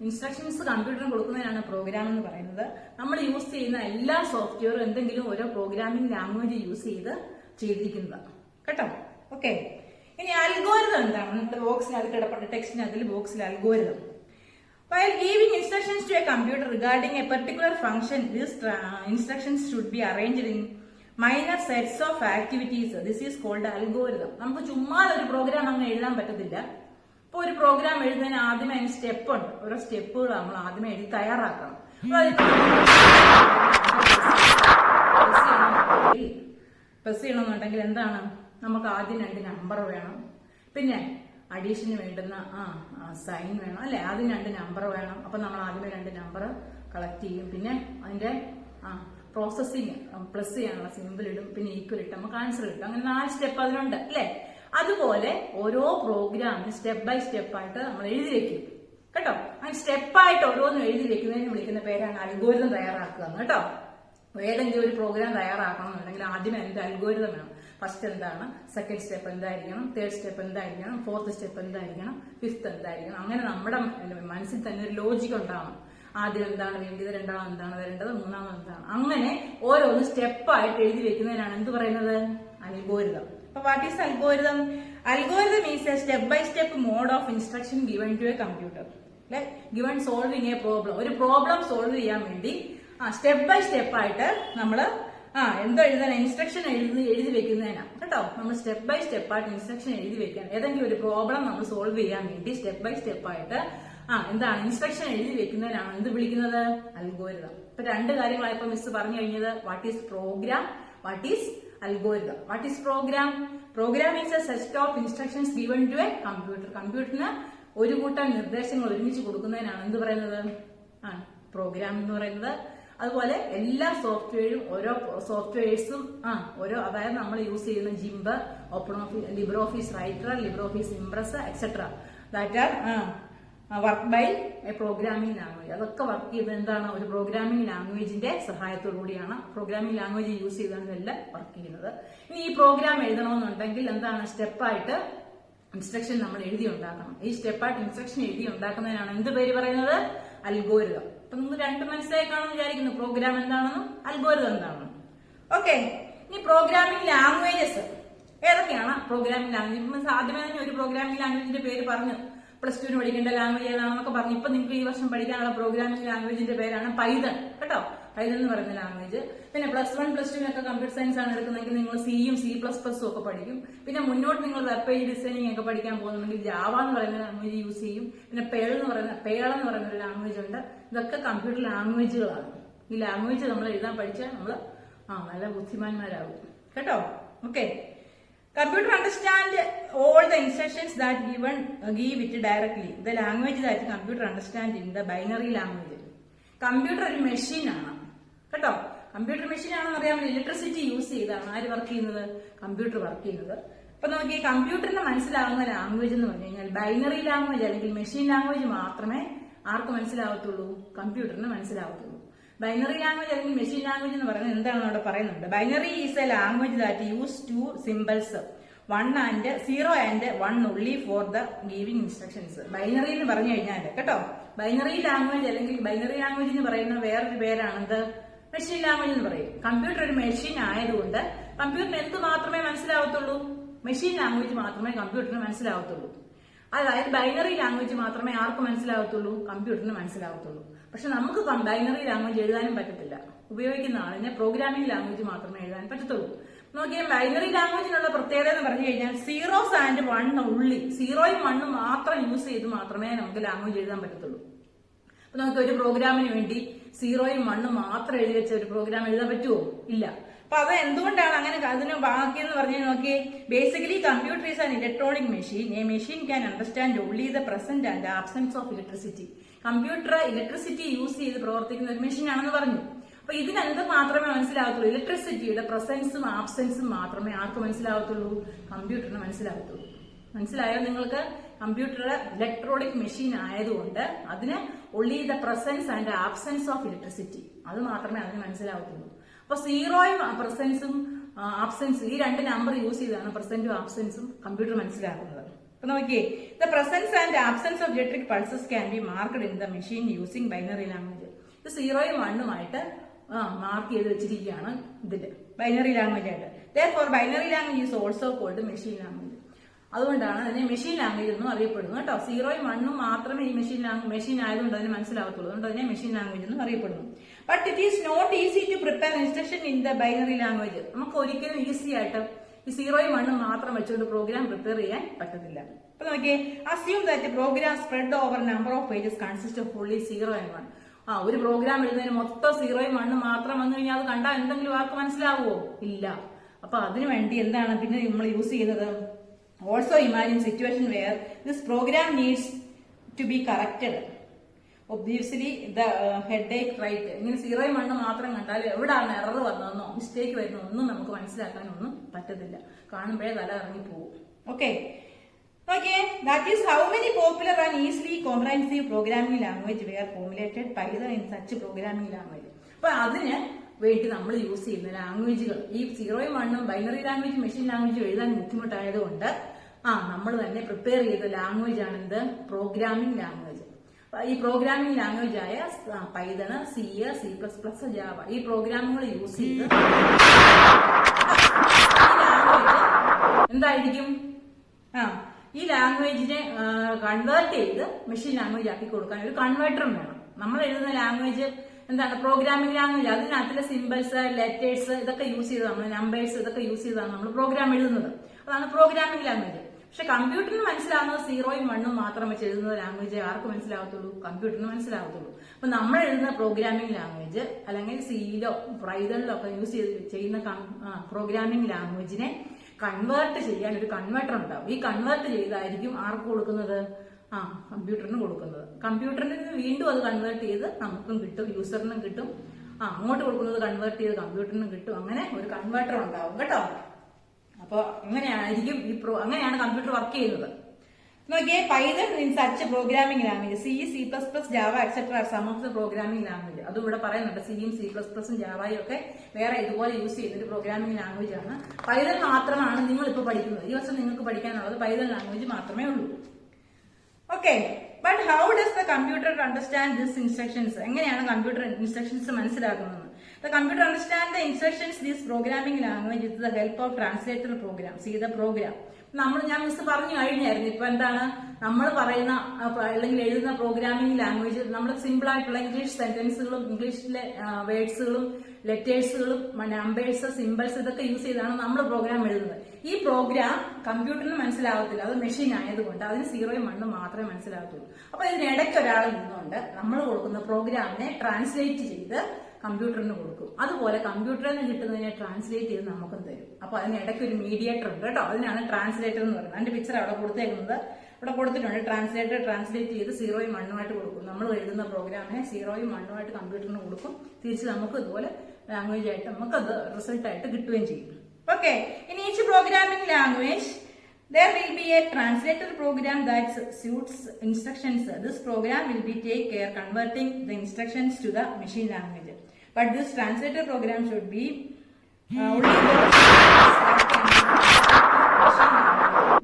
Instructions കമ്പ്യൂട്ടറിന് കൊടുക്കുന്നതിനാണ് പ്രോഗ്രാം എന്ന് പറയുന്നത്. നമ്മൾ യൂസ് ചെയ്യുന്ന എല്ലാ സോഫ്റ്റ്വെയറും എന്തെങ്കിലും ഓരോ പ്രോഗ്രാമിംഗ് ലാംഗ്വേജ് യൂസ് ചെയ്തിരിക്കുന്നതാണ് കേട്ടോ. ഓക്കെ, ഇനി അൽഗോരിതം എന്താണ്? നമ്മുടെ ബോക്സിനകത്ത് കിടപ്പുണ്ട്, ടെക്സ്റ്റിനകത്തിൽ ബോക്സിൽ algorithm. While giving instructions to a computer regarding a particular function, these instructions should be arranged in minor sets of activities. This is called algorithm. നമുക്ക് ചുമ്മാ ഒരു പ്രോഗ്രാം അങ്ങ് എഴുതാൻ പറ്റത്തില്ല. ഇപ്പൊ ഒരു പ്രോഗ്രാം എഴുതുന്നതിന് ആദ്യമേ അതിന് സ്റ്റെപ്പ് ഉണ്ട്, ഓരോ സ്റ്റെപ്പുകൾ നമ്മൾ ആദ്യമേ എഴുതി തയ്യാറാക്കണം. പ്രസ് ചെയ്യണമെന്നുണ്ടെങ്കിൽ എന്താണ്, നമുക്ക് ആദ്യം 2 നമ്പർ വേണം, പിന്നെ അഡീഷന് വേണ്ടുന്ന സൈൻ വേണം അല്ലെ, ആദ്യം 2 നമ്പർ വേണം. അപ്പൊ നമ്മൾ ആദ്യമേ 2 നമ്പർ കളക്ട് ചെയ്യും, പിന്നെ അതിന്റെ പ്രോസസ്സിങ് പ്ലസ് ചെയ്യാനുള്ള സിമ്പിൾ ഇടും, പിന്നെ ഈക്വൽ ഇട്ട് നമുക്ക് ആൻസർ കിട്ടും. അങ്ങനെ 4 സ്റ്റെപ്പ് അതിനുണ്ട് അല്ലെ. അതുപോലെ ഓരോ പ്രോഗ്രാമിന് സ്റ്റെപ്പ് ബൈ സ്റ്റെപ്പ് ആയിട്ട് നമ്മൾ എഴുതി വെക്കും കേട്ടോ. അങ്ങനെ സ്റ്റെപ്പായിട്ട് ഓരോന്നും എഴുതി വെക്കുന്നതിന് വിളിക്കുന്ന പേരാണ് അൽഗോരിതം തയ്യാറാക്കുക എന്ന് കേട്ടോ. ഏതെങ്കിലും ഒരു പ്രോഗ്രാം തയ്യാറാക്കണം എന്നുണ്ടെങ്കിൽ ആദ്യം അതിന്റെ അൽഗോരിതം വേണം. ഫസ്റ്റ് എന്താണ്, സെക്കൻഡ് സ്റ്റെപ്പ് എന്തായിരിക്കണം, തേർഡ് സ്റ്റെപ്പ് എന്തായിരിക്കണം, ഫോർത്ത് സ്റ്റെപ്പ് എന്തായിരിക്കണം, ഫിഫ്ത്ത് എന്തായിരിക്കണം. അങ്ങനെ നമ്മുടെ മനസ്സിൽ തന്നെ ഒരു ലോജിക് ഉണ്ടാവണം. ആദ്യം എന്താണ് വേണ്ടത്, രണ്ടാമത് എന്താണ് വരേണ്ടത്, മൂന്നാമത് എന്താണ്, അങ്ങനെ ഓരോന്ന് സ്റ്റെപ്പായിട്ട് എഴുതി വെക്കുന്നതിനാണ് എന്ത് പറയുന്നത്, അൽഗോരിതം. അപ്പൊ what is algorithm? Algorithm is a step by step mode of instruction given to a computer. Given solving a problem. ഒരു പ്രോബ്ലം സോൾവ് ചെയ്യാൻ വേണ്ടി സ്റ്റെപ്പ് ബൈ സ്റ്റെപ്പ് ആയിട്ട് നമ്മള് എന്തോ എഴുതാൻ ഇൻസ്ട്രക്ഷൻ എഴുതി വെക്കുന്നതിനാണ് കേട്ടോ. നമ്മൾ സ്റ്റെപ്പ് ബൈ സ്റ്റെപ്പ് ആയിട്ട് ഇൻസ്ട്രക്ഷൻ എഴുതി വെക്കാൻ, ഏതെങ്കിലും ഒരു പ്രോബ്ലം നമ്മൾ സോൾവ് ചെയ്യാൻ വേണ്ടി സ്റ്റെപ്പ് ബൈ സ്റ്റെപ്പ് ആയിട്ട് എന്താണ് ഇൻസ്ട്രക്ഷൻ എഴുതി വെക്കുന്നതിനാണ് എന്ത് വിളിക്കുന്നത്, അൽഗോരിതം. ഇപ്പൊ 2 കാര്യങ്ങളായപ്പോ മിസ് പറഞ്ഞു കഴിഞ്ഞത്. What is program, what is algorithm. What is program? Program is a set of instructions given to a computer. കമ്പ്യൂട്ടറിന് ഒരു കൂട്ടം നിർദ്ദേശങ്ങൾ ഒരുമിച്ച് കൊടുക്കുന്നതിനാണ് എന്ത് പറയുന്നത്, പ്രോഗ്രാം എന്ന് പറയുന്നത്. അതുപോലെ എല്ലാ സോഫ്റ്റ്വെയറും ഓരോ സോഫ്റ്റ്വെയർസും അതായത് നമ്മൾ യൂസ് ചെയ്യുന്ന GIMP, Libre Office Writer, Libre Office Impress etcetera that are work by a programming language. അതൊക്കെ വർക്ക് ചെയ്തത് എന്താണ്, ഒരു പ്രോഗ്രാമിംഗ് ലാംഗ്വേജിന്റെ സഹായത്തോടു കൂടിയാണ്. പ്രോഗ്രാമിംഗ് ലാംഗ്വേജ് യൂസ് ചെയ്താണ് ഇതെല്ലാം വർക്ക് ചെയ്യുന്നത്. ഇനി ഈ പ്രോഗ്രാം എഴുതണമെന്നുണ്ടെങ്കിൽ എന്താണ്, സ്റ്റെപ്പായിട്ട് ഇൻസ്ട്രക്ഷൻ നമ്മൾ എഴുതി ഉണ്ടാക്കണം. ഈ സ്റ്റെപ്പായിട്ട് ഇൻസ്ട്രക്ഷൻ എഴുതി ഉണ്ടാക്കുന്നതിനാണ് എന്ത് പേര് പറയുന്നത്, അൽഗോരിതം. അപ്പൊ നിങ്ങൾ 2 മനസ്സിലായി കാണുമെന്ന് വിചാരിക്കുന്നു, പ്രോഗ്രാം എന്താണെന്നും അൽഗോരിതം എന്താണെന്നും. ഓക്കെ, ഇനി പ്രോഗ്രാമിംഗ് ലാംഗ്വേജസ് ഏതൊക്കെയാണ്? പ്രോഗ്രാമിംഗ് ലാംഗ്വേജ് ആദ്യമേ തന്നെ ഒരു പ്രോഗ്രാമിംഗ് ലാംഗ്വേജിന്റെ പേര് പറഞ്ഞു, +2 പഠിക്കേണ്ട ലാംഗ്വേജ് ഏതാണെന്നൊക്കെ പറഞ്ഞു. ഇപ്പൊ നിങ്ങൾക്ക് ഈ വർഷം പഠിക്കാനുള്ള പ്രോഗ്രാമിംഗ് ലാംഗ്വേജിന്റെ പേരാണ് പൈതൺ കേട്ടോ. പൈതൺ എന്ന് പറയുന്ന ലാംഗ്വേജ്. പിന്നെ +1 +2 കമ്പ്യൂട്ടർ സയൻസ് ആണ് എടുക്കുന്നതെങ്കിൽ നിങ്ങൾ സിയും C++ഉം ഒക്കെ പഠിക്കും. പിന്നെ മുന്നോട്ട് നിങ്ങൾ വെബ് പേജ് ഡിസൈനിങ് ഒക്കെ പഠിക്കാൻ പോകുന്നുണ്ടെങ്കിൽ ജാവ എന്ന് പറയുന്ന ലാംഗ്വേജ് യൂസ് ചെയ്യും. പിന്നെ പേൾ എന്ന് പറയുന്ന ഒരു ലാംഗ്വേജ് ഉണ്ട്. ഇതൊക്കെ കമ്പ്യൂട്ടർ ലാംഗ്വേജുകളാണ്. ഈ ലാംഗ്വേജ് നമ്മൾ എഴുതാൻ പഠിച്ചാൽ നമ്മൾ നല്ല ബുദ്ധിമാന്മാരാകും കേട്ടോ. Okay, computer understand all the instructions that give it directly. The language that computer understand in the binary language. Computer ഒരു മെഷീൻ ആണ് കേട്ടോ. കമ്പ്യൂട്ടർ മെഷീൻ ആണെന്ന് അറിയാൻ ഇലക്ട്രിസിറ്റി യൂസ് ചെയ്താണ് ആര് വർക്ക് ചെയ്യുന്നത്, കമ്പ്യൂട്ടർ വർക്ക് ചെയ്യുന്നത്. അപ്പൊ നമുക്ക് ഈ കമ്പ്യൂട്ടറിന് മനസ്സിലാവുന്ന ലാംഗ്വേജ് എന്ന് പറഞ്ഞു കഴിഞ്ഞാൽ ബൈനറി ലാംഗ്വേജ് അല്ലെങ്കിൽ മെഷീൻ ലാംഗ്വേജ് മാത്രമേ ആർക്ക് മനസ്സിലാവത്തുള്ളൂ, കമ്പ്യൂട്ടറിന് മനസ്സിലാവത്തുള്ളൂ. ബൈനറി ലാംഗ്വേജ് അല്ലെങ്കിൽ മെഷീൻ ലാംഗ്വേജ് എന്ന് പറയുന്നത് എന്താണെന്ന് അവിടെ പറയുന്നുണ്ട്. Binary is A language that use 2 symbols 1 and 0 and 1 only for the giving instructions. Binary എന്ന് പറഞ്ഞു കഴിഞ്ഞാൽ കേട്ടോ, ബൈനറി ലാംഗ്വേജ് അല്ലെങ്കിൽ ബൈനറി ലാംഗ്വേജ് എന്ന് പറയുന്ന വേറൊരു പേരാണെന്ത്, മെഷീൻ ലാംഗ്വേജ് എന്ന് പറയും. കമ്പ്യൂട്ടർ ഒരു മെഷീൻ ആയതുകൊണ്ട് കമ്പ്യൂട്ടറിന് എന്ത് മാത്രമേ മനസ്സിലാവത്തുള്ളൂ, മെഷീൻ ലാംഗ്വേജ് മാത്രമേ കമ്പ്യൂട്ടറിന് മനസ്സിലാവത്തുള്ളൂ. അതായത് ബൈനറി ലാംഗ്വേജ് മാത്രമേ ആർക്ക് മനസ്സിലാവത്തുള്ളൂ, കമ്പ്യൂട്ടറിന് മനസ്സിലാവത്തുള്ളൂ. പക്ഷെ നമുക്ക് ബൈനറി ലാംഗ്വേജ് എഴുതാനും പറ്റത്തില്ല. ഉപയോഗിക്കുന്ന ആളിനെ പ്രോഗ്രാമിംഗ് ലാംഗ്വേജ് മാത്രമേ എഴുതാൻ പറ്റത്തുള്ളൂ. നോക്കിയാൽ ബൈനറി ലാംഗ്വേജിനുള്ള പ്രത്യേകത എന്ന് പറഞ്ഞു കഴിഞ്ഞാൽ 0s and 1 ഉള്ളി, 0യും 1 മാത്രം യൂസ് ചെയ്ത് മാത്രമേ നമുക്ക് ലാംഗ്വേജ് എഴുതാൻ പറ്റത്തുള്ളൂ. അപ്പൊ നമുക്ക് ഒരു പ്രോഗ്രാമിന് വേണ്ടി 0യും 1 മാത്രം എഴുതി വെച്ച ഒരു പ്രോഗ്രാം എഴുതാൻ പറ്റുമോ? ഇല്ല. അപ്പൊ അത് എന്തുകൊണ്ടാണ് അങ്ങനെ അതിന് ബാക്കിയെന്ന് പറഞ്ഞു നോക്കിയേ. Basically computer is an electronic machine. A machine can understand only the present and absence of electricity. Computer electricity use ചെയ്ത് പ്രവർത്തിക്കുന്ന ഒരു മെഷീൻ ആണെന്ന് പറഞ്ഞു. അപ്പൊ ഇതിനെന്ത് മാത്രമേ മനസ്സിലാവത്തുള്ളൂ, ഇലക്ട്രിസിറ്റിയുടെ പ്രസൻസും ആബ്സെൻസും മാത്രമേ ആർക്ക് മനസ്സിലാവത്തുള്ളൂ, കമ്പ്യൂട്ടറിന് മനസ്സിലാവത്തുള്ളൂ. മനസ്സിലായോ നിങ്ങൾക്ക്? കമ്പ്യൂട്ടർ ഇലക്ട്രോണിക് മെഷീൻ ആയതുകൊണ്ട് അതിന് only the presence and absence of electricity, അത് മാത്രമേ അതിന് മനസ്സിലാവത്തുള്ളൂ. അപ്പൊ 0യും പ്രസൻസും ആബ്സെൻസും ഈ 2 നമ്പർ യൂസ് ചെയ്താണ് പ്രസന്റും ആബ്സെൻസും കമ്പ്യൂട്ടർ മനസ്സിലാക്കുന്നത്. അപ്പൊ നോക്കിയേ, the presence and absence of electric pulses can be marked in the machine using binary language. ഇത് 0യും 1ഉമായിട്ട് മാർക്ക് ചെയ്ത് വെച്ചിരിക്കുകയാണ് ഇതില് ബൈനറി ലാംഗ്വേജ് ആയിട്ട്. Therefore binary language is also called machine language. അതുകൊണ്ടാണ് അതിനെ മെഷീൻ ലാംഗ്വേജ് എന്നും അറിയപ്പെടുന്നു കേട്ടോ. 0യും 1ഉം മാത്രമേ ഈ മെഷീൻ ആയതുകൊണ്ട് അതിന് മനസ്സിലാവത്തുള്ളൂ. അതുകൊണ്ട് അതിനെ മെഷീൻ ലാംഗ്വേജ് എന്നും അറിയപ്പെടുന്നു. But it is not easy to prepare instruction in the binary language. നമുക്ക് ഒരിക്കലും ഈസി ആയിട്ട് ഈ 0യും 1ഉം മാത്രം വെച്ചുകൊണ്ട് പ്രോഗ്രാം പ്രിപ്പയർ ചെയ്യാൻ പറ്റത്തില്ല. അപ്പൊ നോക്കിയേ, assume that program spread over number of pages consist of only 0 and 1. ഒരു പ്രോഗ്രാം എഴുതുന്നതിന് മൊത്തം 0യും 1ഉം മാത്രം വന്നു കഴിഞ്ഞാൽ അത് കണ്ടാൽ എന്തെങ്കിലും ആർക്ക് മനസ്സിലാവുമോ? ഇല്ല. അപ്പൊ അതിനു വേണ്ടി എന്താണ് പിന്നെ നമ്മൾ യൂസ് ചെയ്യുന്നത്? Also imagine situation where this program needs to be corrected. Obviously the headache right. ഇങ്ങനെ 0യും 1ഉം മാത്രം കണ്ടാൽ എവിടെയാണ് എറർ വന്നതെന്നോ മിസ്റ്റേക്ക് വരുന്നോ ഒന്നും നമുക്ക് മനസ്സിലാക്കാനൊന്നും പറ്റത്തില്ല. കാണുമ്പോഴേ തല ഇറങ്ങി പോകും. Okay, okay, that is how many popular and easily comprehensive programming language were formulated Python in such programming language. അപ്പൊ അതിന് വേണ്ടി നമ്മൾ യൂസ് ചെയ്യുന്ന ലാംഗ്വേജുകൾ ഈ 0യും 1ഉം ബൈനറി ലാംഗ്വേജ് മെഷീൻ ലാംഗ്വേജ് എഴുതാൻ ബുദ്ധിമുട്ടായതുകൊണ്ട് നമ്മൾ തന്നെ പ്രിപ്പയർ ചെയ്ത ലാംഗ്വേജ് ആണ് എന്ത്? Programming language. ഈ പ്രോഗ്രാമിംഗ് ലാംഗ്വേജ് ആയ പൈതൺ, സി, C++, ജാവ ഈ പ്രോഗ്രാമുകൾ യൂസ് ചെയ്ത് എന്തായിരിക്കും? ഈ ലാംഗ്വേജിനെ കൺവേർട്ട് ചെയ്ത് മെഷീൻ ലാംഗ്വേജ് ആക്കി കൊടുക്കാൻ ഒരു കൺവേർട്ടറും വേണം. നമ്മൾ എഴുതുന്ന ലാംഗ്വേജ് എന്താണ്? Programming language. അതിനകത്തിലെ സിമ്പിൾസ്, ലെറ്റേഴ്സ് ഇതൊക്കെ യൂസ് ചെയ്ത് നമ്മൾ നമ്പേഴ്സ് ഇതൊക്കെ യൂസ് ചെയ്താണ് നമ്മൾ പ്രോഗ്രാം എഴുതുന്നത്. അതാണ് പ്രോഗ്രാമിംഗ് ലാംഗ്വേജ്. പക്ഷെ കമ്പ്യൂട്ടറിന് മനസ്സിലാവുന്നത് 0യും 1ഉം മാത്രം വെച്ച് എഴുതുന്ന ലാംഗ്വേജ് ആർക്ക് മനസ്സിലാവത്തുള്ളൂ? കമ്പ്യൂട്ടറിന് മനസ്സിലാവത്തുള്ളൂ. അപ്പൊ നമ്മൾ എഴുതുന്ന പ്രോഗ്രാമിംഗ് ലാംഗ്വേജ് അല്ലെങ്കിൽ സിയിലോ പൈതണിലോ ഒക്കെ യൂസ് ചെയ്യുന്ന പ്രോഗ്രാമിംഗ് ലാംഗ്വേജിനെ കൺവേർട്ട് ചെയ്യാൻ ഒരു കൺവേർട്ടർ ഉണ്ടാവും. ഈ കൺവേർട്ട് ചെയ്തായിരിക്കും ആർക്ക് കൊടുക്കുന്നത്? കമ്പ്യൂട്ടറിന് കൊടുക്കുന്നത്. കമ്പ്യൂട്ടറിൽ നിന്ന് വീണ്ടും അത് കൺവേർട്ട് ചെയ്ത് നമുക്കും കിട്ടും, യൂസറിനും കിട്ടും. അങ്ങോട്ട് കൊടുക്കുന്നത് കൺവേർട്ട് ചെയ്ത് കമ്പ്യൂട്ടറിനും കിട്ടും. അങ്ങനെ ഒരു കൺവേർട്ടർ ഉണ്ടാവും കേട്ടോ. അപ്പൊ അങ്ങനെയായിരിക്കും അങ്ങനെയാണ് കമ്പ്യൂട്ടർ വർക്ക് ചെയ്യുന്നത്. നോക്കിയേ, Python in such programming language, C++, Java etcetera are some of the programming language. അതും ഇവിടെ പറയുന്നുണ്ട്. സിയും C++ഉം ജാവയും ഒക്കെ വേറെ ഇതുപോലെ യൂസ് ചെയ്യുന്ന ഒരു പ്രോഗ്രാമിംഗ് ലാംഗ്വേജ് ആണ്. പൈതൺ മാത്രമാണ് നിങ്ങൾ ഇപ്പോൾ പഠിക്കുന്നത്. ഈ വർഷം നിങ്ങൾക്ക് പഠിക്കാനുള്ളത് പൈതൺ ലാംഗ്വേജ് മാത്രമേ ഉള്ളൂ. Okay, but how does the computer understand this instructions? എങ്ങനെയാണ് കമ്പ്യൂട്ടർ ഇൻസ്ട്രക്ഷൻസ് മനസ്സിലാക്കുന്നത്? The computer understand the instructions this programming language with the help of translator program. See the program. ഞാൻ മിസ് പറഞ്ഞു കഴിഞ്ഞായിരുന്നു. ഇപ്പൊ എന്താണ് നമ്മൾ പറയുന്ന അല്ലെങ്കിൽ എഴുതുന്ന പ്രോഗ്രാമിംഗ് ലാംഗ്വേജ് നമ്മൾ സിമ്പിൾ ആയിട്ടുള്ള ഇംഗ്ലീഷ് സെന്റൻസുകളും ഇംഗ്ലീഷിലെ വേർഡ്സുകളും ലെറ്റേഴ്സുകളും നമ്പേഴ്സ് സിമ്പിൾസ് ഇതൊക്കെ യൂസ് ചെയ്താണ് നമ്മൾ പ്രോഗ്രാം എഴുതുന്നത്. ഈ പ്രോഗ്രാം കമ്പ്യൂട്ടറിന് മനസ്സിലാവത്തില്ല. അത് മെഷീൻ ആയതുകൊണ്ട് അതിന് 0യും 1ഉം മാത്രമേ മനസ്സിലാവത്തുള്ളൂ. അപ്പൊ ഇതിനിടയ്ക്ക് ഒരാൾ നിന്നുകൊണ്ട് നമ്മൾ കൊടുക്കുന്ന പ്രോഗ്രാമിനെ ട്രാൻസ്ലേറ്റ് ചെയ്ത് കമ്പ്യൂട്ടറിന് കൊടുക്കും. അതുപോലെ കമ്പ്യൂട്ടറിൽ നിന്ന് കിട്ടുന്നതിനെ ട്രാൻസ്ലേറ്റ് ചെയ്ത് നമുക്കും തരും. അപ്പൊ അതിനിടയ്ക്ക് ഒരു മീഡിയേറ്റർ ഉണ്ട് കേട്ടോ. അതിനാണ് ട്രാൻസ്ലേറ്റർ എന്ന് പറയുന്നത്. അതിന്റെ പിക്ചർ അവിടെ കൊടുത്തേക്കുന്നത് ഇവിടെ കൊടുത്തിട്ടുണ്ട്. ട്രാൻസ്ലേറ്റർ ട്രാൻസ്ലേറ്റ് ചെയ്ത് 0യും 1ഉമായിട്ട് കൊടുക്കും. നമ്മൾ എഴുതുന്ന പ്രോഗ്രാമിനെ 0യും 1ഉമായിട്ട് കമ്പ്യൂട്ടറിന് കൊടുക്കും. തിരിച്ച് നമുക്ക് ഇതുപോലെ ലാംഗ്വേജ് ആയിട്ട് നമുക്ക് അത് റിസൾട്ട് ആയിട്ട് കിട്ടുകയും ചെയ്യും. Okay, in each programming language there will be a translator program that suits instructions. This program will be take care converting the instructions to the machine language. But this translator program should be only those that can be machine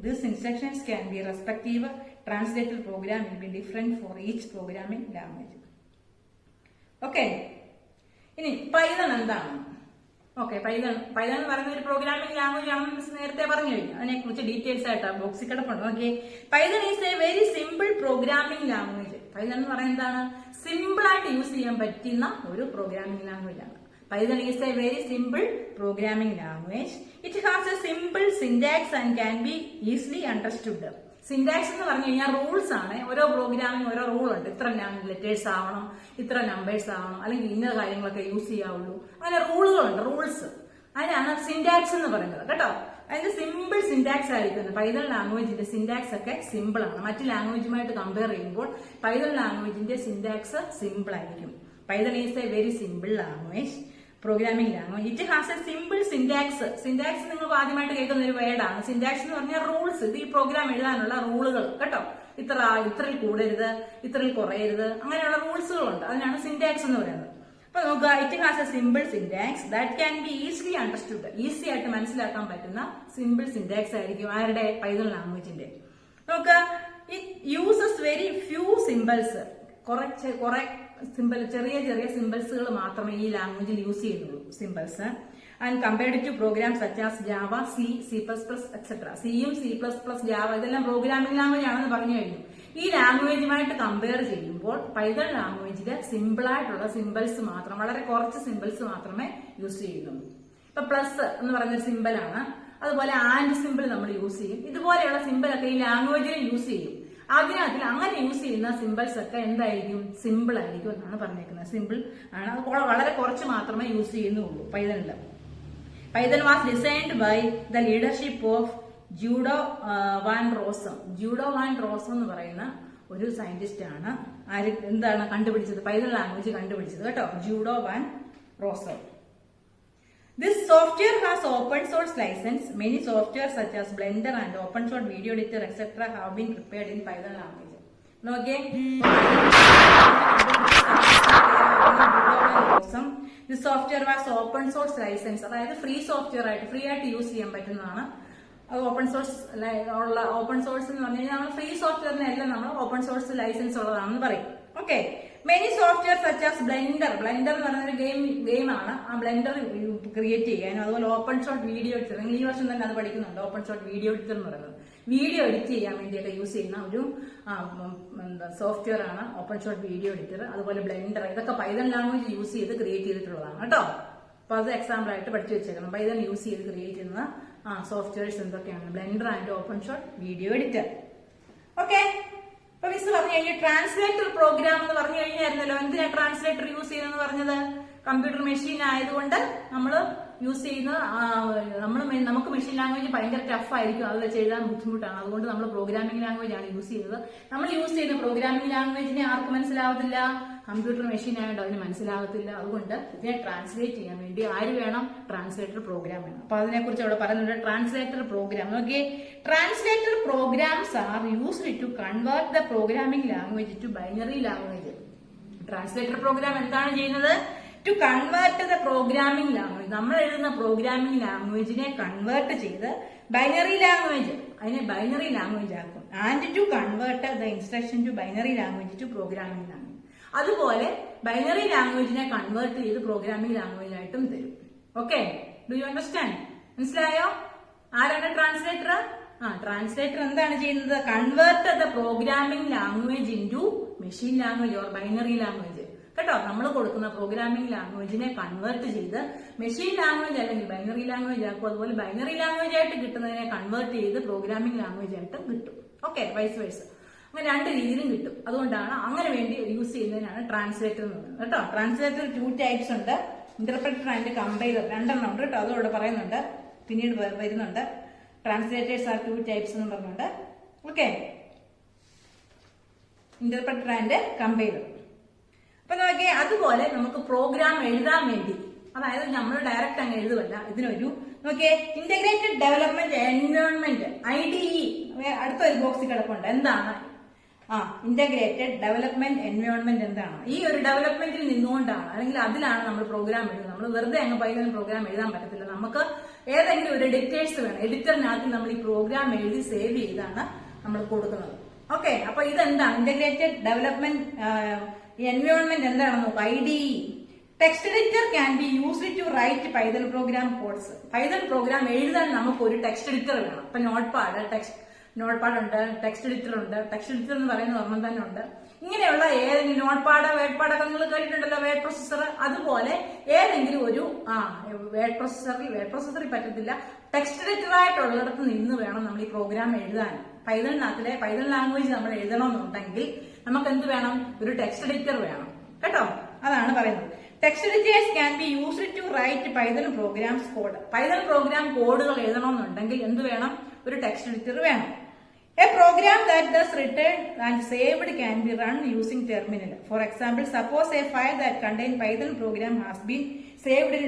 These instructions can be respective translated program will be different for each programming language. Okay, ഇനി Python എന്താണ്? Okay, Python എന്ന് പറയുന്ന ഒരു programming language ആണെന്ന് miss നേരത്തെ പറഞ്ഞു കഴിഞ്ഞു. അതിനെ കുറിച്ച് ഡീറ്റെയിൽസ് ആയിട്ട് ബോക്സിൽ കിടപ്പുണ്ട്. Okay, Python is A very simple programming language. Python എന്ന് പറയുന്നത് എന്താണ്? സിമ്പിൾ ആയിട്ട് യൂസ് ചെയ്യാൻ പറ്റുന്ന ഒരു പ്രോഗ്രാമിംഗ് ലാംഗ്വേജ് ആണ്. Python is a very simple programming language. It has a simple syntax and can be easily understood. Syntax എന്ന് പറഞ്ഞു കഴിഞ്ഞാൽ റൂൾസ് ആണ്. ഓരോ പ്രോഗ്രാമിനും ഓരോ റൂൾ ഉണ്ട്. ഇത്ര ലെറ്റേഴ്സ് ആവണം, ഇത്ര നമ്പേഴ്സ് ആവണം, അല്ലെങ്കിൽ ഇന്ന കാര്യങ്ങളൊക്കെ യൂസ് ചെയ്യാവുള്ളൂ. അങ്ങനെ റൂളുകളുണ്ട്, റൂൾസ്. അതിനാണ് സിന്റാക്സ് എന്ന് പറയുന്നത് കേട്ടോ. അതിന്റെ സിമ്പിൾ സിന്റാക്സ് ആയിരിക്കും. പൈതൺ ലാംഗ്വേജിന്റെ സിന്റാക്സ് ഒക്കെ സിമ്പിൾ ആണ്. മറ്റ് ലാംഗ്വേജുമായിട്ട് കമ്പയർ ചെയ്യുമ്പോൾ പൈതൺ ലാംഗ്വേജിന്റെ സിന്റാക്സ് സിമ്പിൾ ആയിരിക്കും. Python is a very simple language, programming language. It has a simple syntax. Syntax നിങ്ങൾ ആദ്യമായിട്ട് കേൾക്കുന്ന ഒരു വേർഡാണ്. സിന്റാക്സ് എന്ന് പറഞ്ഞാൽ റൂൾസ്. ഇത് ഈ പ്രോഗ്രാം എഴുതാനുള്ള റൂളുകൾ കേട്ടോ. ഇത്രയിൽ കൂടരുത്, ഇത്രയിൽ കുറയരുത്, അങ്ങനെയുള്ള റൂൾസുകളുണ്ട്. അതിനാണ് സിന്റാക്സ് എന്ന് പറയുന്നത്. അപ്പൊ നോക്കുക, it has a simple syntax that can be easily understood. Easy ആയിട്ട് മനസ്സിലാക്കാൻ പറ്റുന്ന സിമ്പിൾ സിന്റാക്സ് ആയിരിക്കും ആരുടെ? പൈതൺ ലാംഗ്വേജിന്റെ. നോക്കുക, it uses very few symbols. കുറെ സിമ്പിൾ, ചെറിയ ചെറിയ സിമ്പിൾസുകൾ മാത്രമേ ഈ ലാംഗ്വേജിൽ യൂസ് ചെയ്യുന്നുള്ളൂ. Symbols and compared to program such as Java, C++, etcetera. സിയും C++, ജാവ ഇതെല്ലാം പ്രോഗ്രാമിംഗ് ലാംഗ്വേജ് ആണെന്ന് പറഞ്ഞു കഴിഞ്ഞു. ഈ ലാംഗ്വേജുമായിട്ട് കമ്പയർ ചെയ്യുമ്പോൾ പൈതൺ ലാംഗ്വേജില് സിമ്പിൾ ആയിട്ടുള്ള സിമ്പിൾസ് മാത്രം, വളരെ കുറച്ച് സിമ്പിൾസ് മാത്രമേ യൂസ് ചെയ്യുന്നുള്ളൂ. ഇപ്പൊ പ്ലസ് എന്ന് പറയുന്ന സിമ്പിൾ ആണ്. അതുപോലെ ആൻഡ് സിമ്പിൾ നമ്മൾ യൂസ് ചെയ്യും. ഇതുപോലെയുള്ള സിമ്പിൾ ഒക്കെ ഈ ലാംഗ്വേജിൽ യൂസ് ചെയ്യും. അതിനകത്തിൽ അങ്ങനെ യൂസ് ചെയ്യുന്ന സിമ്പിൾസ് ഒക്കെ എന്തായിരിക്കും? സിമ്പിൾ ആയിരിക്കും എന്നാണ് പറഞ്ഞേക്കുന്നത്. സിമ്പിൾ ആണ്, അത് വളരെ കുറച്ച് മാത്രമേ യൂസ് ചെയ്യുന്നുള്ളൂ പൈതണില്. Python was designed by the leadership of Guido van Rossum. Guido van Rossum എന്ന് പറയുന്ന ഒരു സയന്റിസ്റ്റ് ആണ് എന്താണ് കണ്ടുപിടിച്ചത്? പൈതൺ ലാംഗ്വേജ് കണ്ടുപിടിച്ചത് കേട്ടോ. Guido van Rossum. This software has open source license. Many software such as Blender and open source video editor etc. have been prepared in Python language. Okay. This software was open source license. അതായത് free software ആയിട്ട് free ആയിട്ട് use ചെയ്യാൻ പറ്റുന്നതാണ്. അത് open source open source എന്ന് പറഞ്ഞു കഴിഞ്ഞാൽ നമ്മൾ ഫ്രീ സോഫ്റ്റ്വെയറിനെല്ലാം നമ്മൾ ഓപ്പൺ സോഴ്സ് ലൈസൻസ് ഉള്ളതാണെന്ന് പറയും. Okay. Many software such as blender. Blender എന്ന് പറയുന്ന ഒരു ഗെയിമാണ്. ആ ബ്ലെൻഡർ ക്രിയേറ്റ് ചെയ്യാനും അതുപോലെ ഓപ്പൺ ഷോട്ട് വീഡിയോ എഡിറ്റർ, നിങ്ങൾ ഈ വർഷം തന്നെ അത് പഠിക്കുന്നുണ്ട്. ഓപ്പൺ ഷോട്ട് വീഡിയോ എഡിറ്റർ എന്ന് പറയുന്നത് വീഡിയോ എഡിറ്റ് ചെയ്യാൻ വേണ്ടിയൊക്കെ യൂസ് ചെയ്യുന്ന ഒരു സോഫ്റ്റ്വെയർ ആണ് ഓപ്പൺ ഷോട്ട് വീഡിയോ എഡിറ്റർ. അതുപോലെ ബ്ലെൻഡർ, ഇതൊക്കെ പൈതൺ ലാംഗ്വേജ് യൂസ് ചെയ്ത് ക്രിയേറ്റ് ചെയ്തിട്ടുള്ളതാണ് കേട്ടോ. അപ്പൊ അത് എക്സാമ്പിൾ ആയിട്ട് പഠിച്ചു വെച്ചേക്കണം. പൈതൺ യൂസ് ചെയ്ത് ക്രിയേറ്റ് ചെയ്യുന്ന സോഫ്റ്റ്വെയർസ് എന്തൊക്കെയാണ്? Blender and open shot video editor. Okay. അപ്പൊ മിസ് പറഞ്ഞു കഴിഞ്ഞാൽ ട്രാൻസ്ലേറ്റർ പ്രോഗ്രാം എന്ന് പറഞ്ഞു കഴിഞ്ഞായിരുന്നല്ലോ. എന്തിനാ ട്രാൻസ്ലേറ്റർ യൂസ് ചെയ്യുന്നത് പറഞ്ഞത്? കമ്പ്യൂട്ടർ മെഷീൻ ആയതുകൊണ്ട് നമ്മൾ യൂസ് ചെയ്യുന്ന നമുക്ക് മെഷീൻ ലാംഗ്വേജ് ഭയങ്കര ടഫ് ആയിരിക്കും, അത് വെച്ച് എഴുതാൻ ബുദ്ധിമുട്ടാണ്. അതുകൊണ്ട് നമ്മൾ പ്രോഗ്രാമിംഗ് ലാംഗ്വേജ് ആണ് യൂസ് ചെയ്യുന്നത്. നമ്മൾ യൂസ് ചെയ്യുന്ന പ്രോഗ്രാമിംഗ് ലാംഗ്വേജിനെ ആർക്ക് മനസ്സിലാവത്തില്ല? കമ്പ്യൂട്ടർ മെഷീൻ ആയതുകൊണ്ട് അതിന് മനസ്സിലാവത്തില്ല. അതുകൊണ്ട് ഇതിനെ ട്രാൻസ്ലേറ്റ് ചെയ്യാൻ വേണ്ടി ആര് വേണം? ട്രാൻസ്ലേറ്റർ പ്രോഗ്രാം വേണം. അപ്പൊ അതിനെക്കുറിച്ച് അവിടെ പറയുന്നുണ്ട്. Translator program. Okay. Translator programs are used to convert the programming language to binary language. Translator program എന്താണ് ചെയ്യുന്നത്? To convert the programming language. നമ്മൾ എഴുതുന്ന പ്രോഗ്രാമിംഗ് ലാംഗ്വേജിനെ കൺവേർട്ട് ചെയ്ത് ബൈനറി ലാംഗ്വേജ്, അതിനെ ബൈനറി ലാംഗ്വേജ് ആക്കും. And to convert the instruction to binary language to programming language. അതുപോലെ binary ലാംഗ്വേജിനെ കൺവേർട്ട് ചെയ്ത് പ്രോഗ്രാമിംഗ് ലാംഗ്വേജ് ആയിട്ടും തരും. ഓക്കെ. Do you understand? മനസ്സിലായോ? ആരാണ് ട്രാൻസ്ലേറ്റർ? ട്രാൻസ്ലേറ്റർ എന്താണ് ചെയ്യുന്നത്? Convert the programming language into machine language or binary language. കേട്ടോ, നമ്മൾ കൊടുക്കുന്ന പ്രോഗ്രാമിംഗ് ലാംഗ്വേജിനെ കൺവേർട്ട് ചെയ്ത് മെഷീൻ ലാംഗ്വേജ് അല്ലെങ്കിൽ ബൈനറി ലാംഗ്വേജ് ആക്കും. അതുപോലെ ബൈനറി ലാംഗ്വേജ് ആയിട്ട് കിട്ടുന്നതിനെ കൺവേർട്ട് ചെയ്ത് പ്രോഗ്രാമിംഗ് ലാംഗ്വേജ് ആയിട്ടും കിട്ടും. Okay, vice versa. അങ്ങനെ രണ്ട് രീതിയിലും കിട്ടും. അതുകൊണ്ടാണ് അങ്ങനെ വേണ്ടി യൂസ് ചെയ്യുന്നതിനാണ് ട്രാൻസ്ലേറ്റർ എന്ന് പറയുന്നത് കേട്ടോ. ട്രാൻസ്ലേറ്റർ 2 ടൈപ്സ് ഉണ്ട്. ഇന്റർപ്രറ്റർ ആൻഡ് കമ്പൈലർ, 2 ഉണ്ട് കേട്ടോ. അതോടെ പറയുന്നുണ്ട്, പിന്നീട് വരുന്നുണ്ട്. ട്രാൻസ്ലേറ്റേഴ്സ് ആർ 2 ടൈപ്സ് എന്ന് പറഞ്ഞുണ്ട്. ഓക്കെ. Interpreter and compiler. അപ്പൊ നോക്കിയേ, അതുപോലെ നമുക്ക് പ്രോഗ്രാം എഴുതാൻ വേണ്ടി, അതായത് നമ്മൾ ഡയറക്റ്റ് അങ്ങ് എഴുതുമല്ല, ഇതിനൊരു നോക്കിയേ ഇന്റഗ്രേറ്റഡ് ഡെവലപ്മെന്റ് എൻവയോൺമെന്റ് IDE അടുത്തൊരു ബോക്സിൽ കിടപ്പുണ്ട്. എന്താണ് ഇന്റഗ്രേറ്റഡ് ഡെവലപ്മെന്റ് എൻവയോൺമെന്റ്? എന്താണ്? ഈ ഒരു ഡെവലപ്മെന്റിൽ നിന്നുകൊണ്ടാണ്, അല്ലെങ്കിൽ അതിലാണ് നമ്മൾ പ്രോഗ്രാം എഴുതുന്നത്. നമ്മൾ വെറുതെ അങ്ങ് പൈതൺ പ്രോഗ്രാം എഴുതാൻ പറ്റത്തില്ല. നമുക്ക് ഏതെങ്കിലും ഒരു എഡിറ്റേഴ്സ് വേണം. എഡിറ്ററിനകത്ത് നമ്മൾ ഈ പ്രോഗ്രാം എഴുതി സേവ് ചെയ്താണ് നമ്മൾ കൊടുക്കുന്നത്. ഓക്കെ, അപ്പൊ ഇതെന്താണ് ഇന്റഗ്രേറ്റഡ് ഡെവലപ്മെന്റ് എൻവയോൺമെന്റ് എന്താണെന്ന് നോക്കുക. IDE text editor can be used to write Python program codes. Python program എഴുതാൻ നമുക്ക് ഒരു ടെക്സ്റ്റ് എഡിറ്റർ വേണം. ഇപ്പൊ നോട്ട്പാഡ് ഉണ്ട്, ടെക്സ്റ്റ് എഡിറ്റർ ഉണ്ട്. ടെക്സ്റ്റ് എഡിറ്റർ എന്ന് പറയുന്ന ഒരെണ്ണം തന്നെ ഉണ്ട്. ഇങ്ങനെയുള്ള ഏതെങ്കിലും നോട്ട്പാഡ്, വേഡ്പാഡൊക്കെ നിങ്ങൾ കേട്ടിട്ടുണ്ടല്ലോ, വേഡ് പ്രൊസസർ. അതുപോലെ ഏതെങ്കിലും ഒരു വേഡ് പ്രൊസസറിൽ പറ്റത്തില്ല, ടെക്സ്റ്റ് എഡിറ്റർ ആയിട്ടുള്ളിടത്ത് നിന്ന് വേണം നമ്മൾ ഈ പ്രോഗ്രാം എഴുതാൻ. പൈതൺ ലാംഗ്വേജ് നമ്മൾ എഴുതണമെന്നുണ്ടെങ്കിൽ നമുക്ക് എന്ത് വേണം? ഒരു ടെക്സ്റ്റ് എഡിറ്റർ വേണം കേട്ടോ. അതാണ് പറയുന്നത്. Text editors can be used to write Python programs code. Python program കോഡുകൾ എഴുതണമെന്നുണ്ടെങ്കിൽ എന്ത് വേണം? ഒരു ടെക്സ്റ്റ് എഡിറ്റർ വേണം. A program that thus written and saved can be run using terminal. For example, suppose a file that contains Python program has been saved in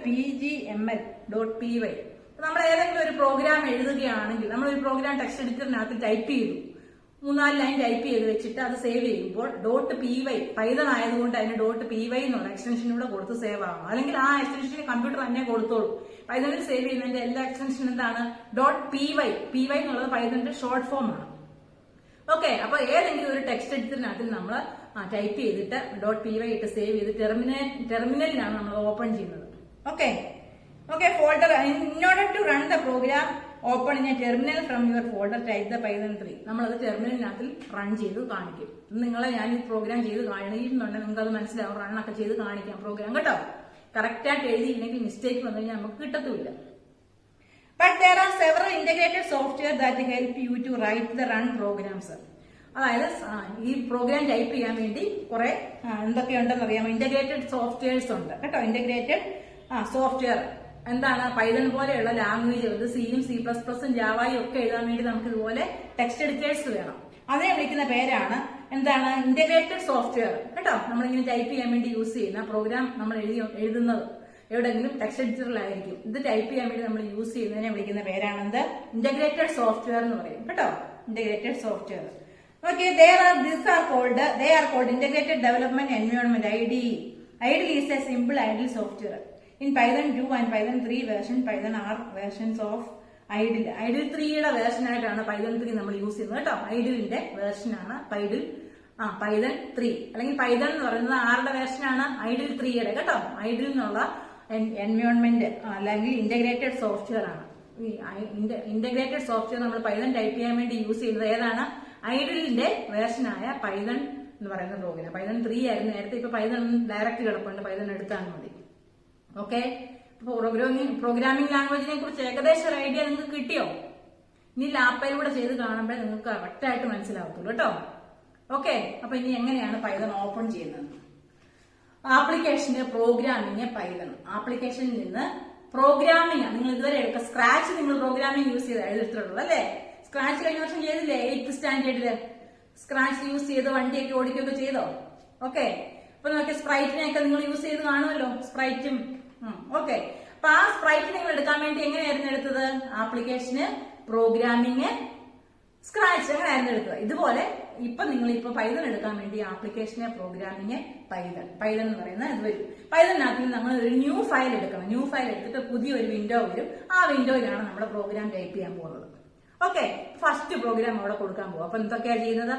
.pgml.py. നമ്മൾ ഏതെങ്കിലും ഒരു programme എഴുതുകയാണെങ്കിൽ, നമ്മൾ ഒരു പ്രോഗ്രാം ടെക്സ്റ്റ് എഡിറ്ററിനകത്ത് ടൈപ്പ് ചെയ്തു, 3-4 line type ചെയ്ത് വെച്ചിട്ട് അത് സേവ് ചെയ്യുമ്പോൾ .py പൈതൺ ആയതുകൊണ്ട് അതിന് .py എന്നുള്ള എക്സ്റ്റൻഷനൂടെ കൊടുത്ത് സേവ് ആവണം. അല്ലെങ്കിൽ ആ എക്സ്റ്റൻഷൻ കമ്പ്യൂട്ടർ തന്നെ കൊടുത്തോളൂ. പൈതണിൽ സേവ് ചെയ്യുന്നതിന്റെ എല്ലാ എക്സ്റ്റൻഷൻ എന്താണ്? .py. py എന്നുള്ളത് പൈതണിന്റെ ഷോർട്ട് ഫോം ആണ്. ഓക്കെ, അപ്പൊ ഏതെങ്കിലും ഒരു ടെക്സ്റ്റ് എഡിറ്ററിനകത്ത് നമ്മൾ ടൈപ്പ് ചെയ്തിട്ട് .py ഇട്ട് സേവ് ചെയ്ത് ടെർമിനലിലാണ് നമ്മൾ ഓപ്പൺ ചെയ്യുന്നത്. Okay, folder in order to run the program open in a terminal from your folder type the Python 3. നമ്മളത് ടെർമിനലിനകത്തിൽ റൺ ചെയ്ത് കാണിക്കും. നിങ്ങളെ ഞാൻ ഈ പ്രോഗ്രാം ചെയ്ത് കാണിക്കുന്നുണ്ടെങ്കിൽ നിങ്ങൾക്ക് അത് മനസ്സിലാവും. റണ്ണൊക്കെ ചെയ്ത് കാണിക്കാം പ്രോഗ്രാം കേട്ടോ. കറക്റ്റായിട്ട് എഴുതിയില്ലെങ്കിൽ മിസ്റ്റേക്ക് വന്നു കഴിഞ്ഞാൽ നമുക്ക് കിട്ടത്തുമില്ല. But there are several integrated software that help you to write the run programs. അതായത് ഈ പ്രോഗ്രാം ടൈപ്പ് ചെയ്യാൻ വേണ്ടി കുറെ എന്തൊക്കെയുണ്ടെന്ന് അറിയാമോ? ഇന്റഗ്രേറ്റഡ് സോഫ്റ്റ്വെയർസ് ഉണ്ട് കേട്ടോ. ഇന്റഗ്രേറ്റഡ് സോഫ്റ്റ്വെയർ എന്താണ്? പൈതൺ പോലെയുള്ള ലാംഗ്വേജുകൾ, സിയും C++ഉം ജാവയും ഒക്കെ എഴുതാൻ വേണ്ടി നമുക്ക് ഇതുപോലെ ടെക്സ്റ്റ് എഡിറ്റേഴ്സ് വേണം. അതിനെ വിളിക്കുന്ന പേരാണ് എന്താണ്? ഇന്റഗ്രേറ്റഡ് സോഫ്റ്റ്വെയർ കേട്ടോ. നമ്മളിങ്ങനെ ടൈപ്പ് ചെയ്യാൻ വേണ്ടി യൂസ് ചെയ്യുന്ന പ്രോഗ്രാം നമ്മൾ എഴുതുന്നത് എവിടെയെങ്കിലും ടെക്സ്റ്റ് എഡിറ്ററിലായിരിക്കും. ഇത് ടൈപ്പ് ചെയ്യാൻ വേണ്ടി നമ്മൾ യൂസ് ചെയ്യുന്നതിനെ വിളിക്കുന്ന പേരാണ് എന്ത്? ഇന്റഗ്രേറ്റഡ് സോഫ്റ്റ്വെയർ എന്ന് പറയും കേട്ടോ. Integrated software. Okay, they are called integrated development environment, IDE. IDE is a simple idle software. In Python 2 and Python 3 version, Python are versions of IDLE. IDLE 3യുടെ വേർഷൻ ആയിട്ടാണ് Python 3 നമ്മൾ use ചെയ്യുന്നത് കേട്ടോ. IDLEന്റെ വേർഷനാണ് Python 3. അല്ലെങ്കിൽ Python എന്ന് പറയുന്നത് ആരുടെ വേർഷനാണ്? IDLE 3യുടെ കേട്ടോ. IDLE എന്നുള്ള എൻവയോൺമെന്റ് അല്ലെങ്കിൽ ഇന്റഗ്രേറ്റഡ് സോഫ്റ്റ്വെയർ ആണ്. ഈ ഇന്റഗ്രേറ്റഡ് സോഫ്റ്റ്വെയർ നമ്മൾ Python ടൈപ്പ് ചെയ്യാൻ വേണ്ടി യൂസ് ചെയ്യുന്നത് ഏതാണ്? IDLEന്റെ വേർഷനായ Python എന്ന് പറയുന്ന പ്രോഗ്രാം. Python 3 ആയിരുന്നു നേരത്തെ. ഇപ്പൊ Python ഡയറക്റ്റ് കിടപ്പുണ്ട്, Python എടുത്താൽ മതി. ഓക്കെ, പ്രോഗ്രാമിംഗ് ലാംഗ്വേജിനെ കുറിച്ച് ഏകദേശം ഒരു ഐഡിയ നിങ്ങൾക്ക് കിട്ടിയോ? ഇനി ലാപ്പിലൂടെ ചെയ്ത് കാണുമ്പോൾ നിങ്ങൾക്ക് കറക്റ്റ് ആയിട്ട് മനസ്സിലാവത്തുള്ളൂ കേട്ടോ. ഓക്കെ, അപ്പൊ ഇനി എങ്ങനെയാണ് Python ഓപ്പൺ ചെയ്യുന്നത്? ആപ്ലിക്കേഷന് പ്രോഗ്രാമിംഗ് Python. ആപ്ലിക്കേഷനിൽ നിന്ന് പ്രോഗ്രാമിംഗ് നിങ്ങൾ ഇതുവരെ എടുക്കുക. സ്ക്രാച്ച് നിങ്ങൾ പ്രോഗ്രാമിംഗ് യൂസ് ചെയ്ത് എഴുതിട്ടുള്ളൂ അല്ലേ? സ്ക്രാച്ച് കഴിഞ്ഞ വർഷം ചെയ്തില്ലേ? 8th സ്റ്റാൻഡേർഡില് സ്ക്രാച്ച് യൂസ് ചെയ്ത് വണ്ടിയൊക്കെ ഓടിക്കുകയൊക്കെ ചെയ്തോ? ഓക്കെ, അപ്പൊ നോക്കിയ സ്പ്രൈറ്റിനെയൊക്കെ നിങ്ങൾ യൂസ് ചെയ്ത് കാണുമല്ലോ, സ്പ്രൈറ്റും. ഓക്കെ, അപ്പൊ ആ സ്പ്രൈറ്റ് നിങ്ങൾ എടുക്കാൻ വേണ്ടി എങ്ങനെയായിരുന്നു എടുത്തത്? ആപ്ലിക്കേഷന് പ്രോഗ്രാമിംഗ് സ്ക്രാച്ച് അങ്ങനെയായിരുന്നു എടുത്തത്. ഇതുപോലെ നിങ്ങൾ Python എടുക്കാൻ വേണ്ടി ആപ്ലിക്കേഷനെ പ്രോഗ്രാമിംഗ് Python എന്ന് പറയുന്ന ഇത് വരും. Pythonനകത്ത് നമ്മൾ ഒരു ന്യൂ ഫയൽ എടുക്കണം. ന്യൂ ഫയൽ എടുത്തിട്ട് പുതിയൊരു വിൻഡോ വരും. ആ വിൻഡോയിലാണ് നമ്മുടെ പ്രോഗ്രാം ടൈപ്പ് ചെയ്യാൻ പോകുന്നത്. ഓക്കെ, ഫസ്റ്റ് പ്രോഗ്രാം അവിടെ കൊടുക്കാൻ പോകും. അപ്പൊ എന്തൊക്കെയാണ് ചെയ്യുന്നത്?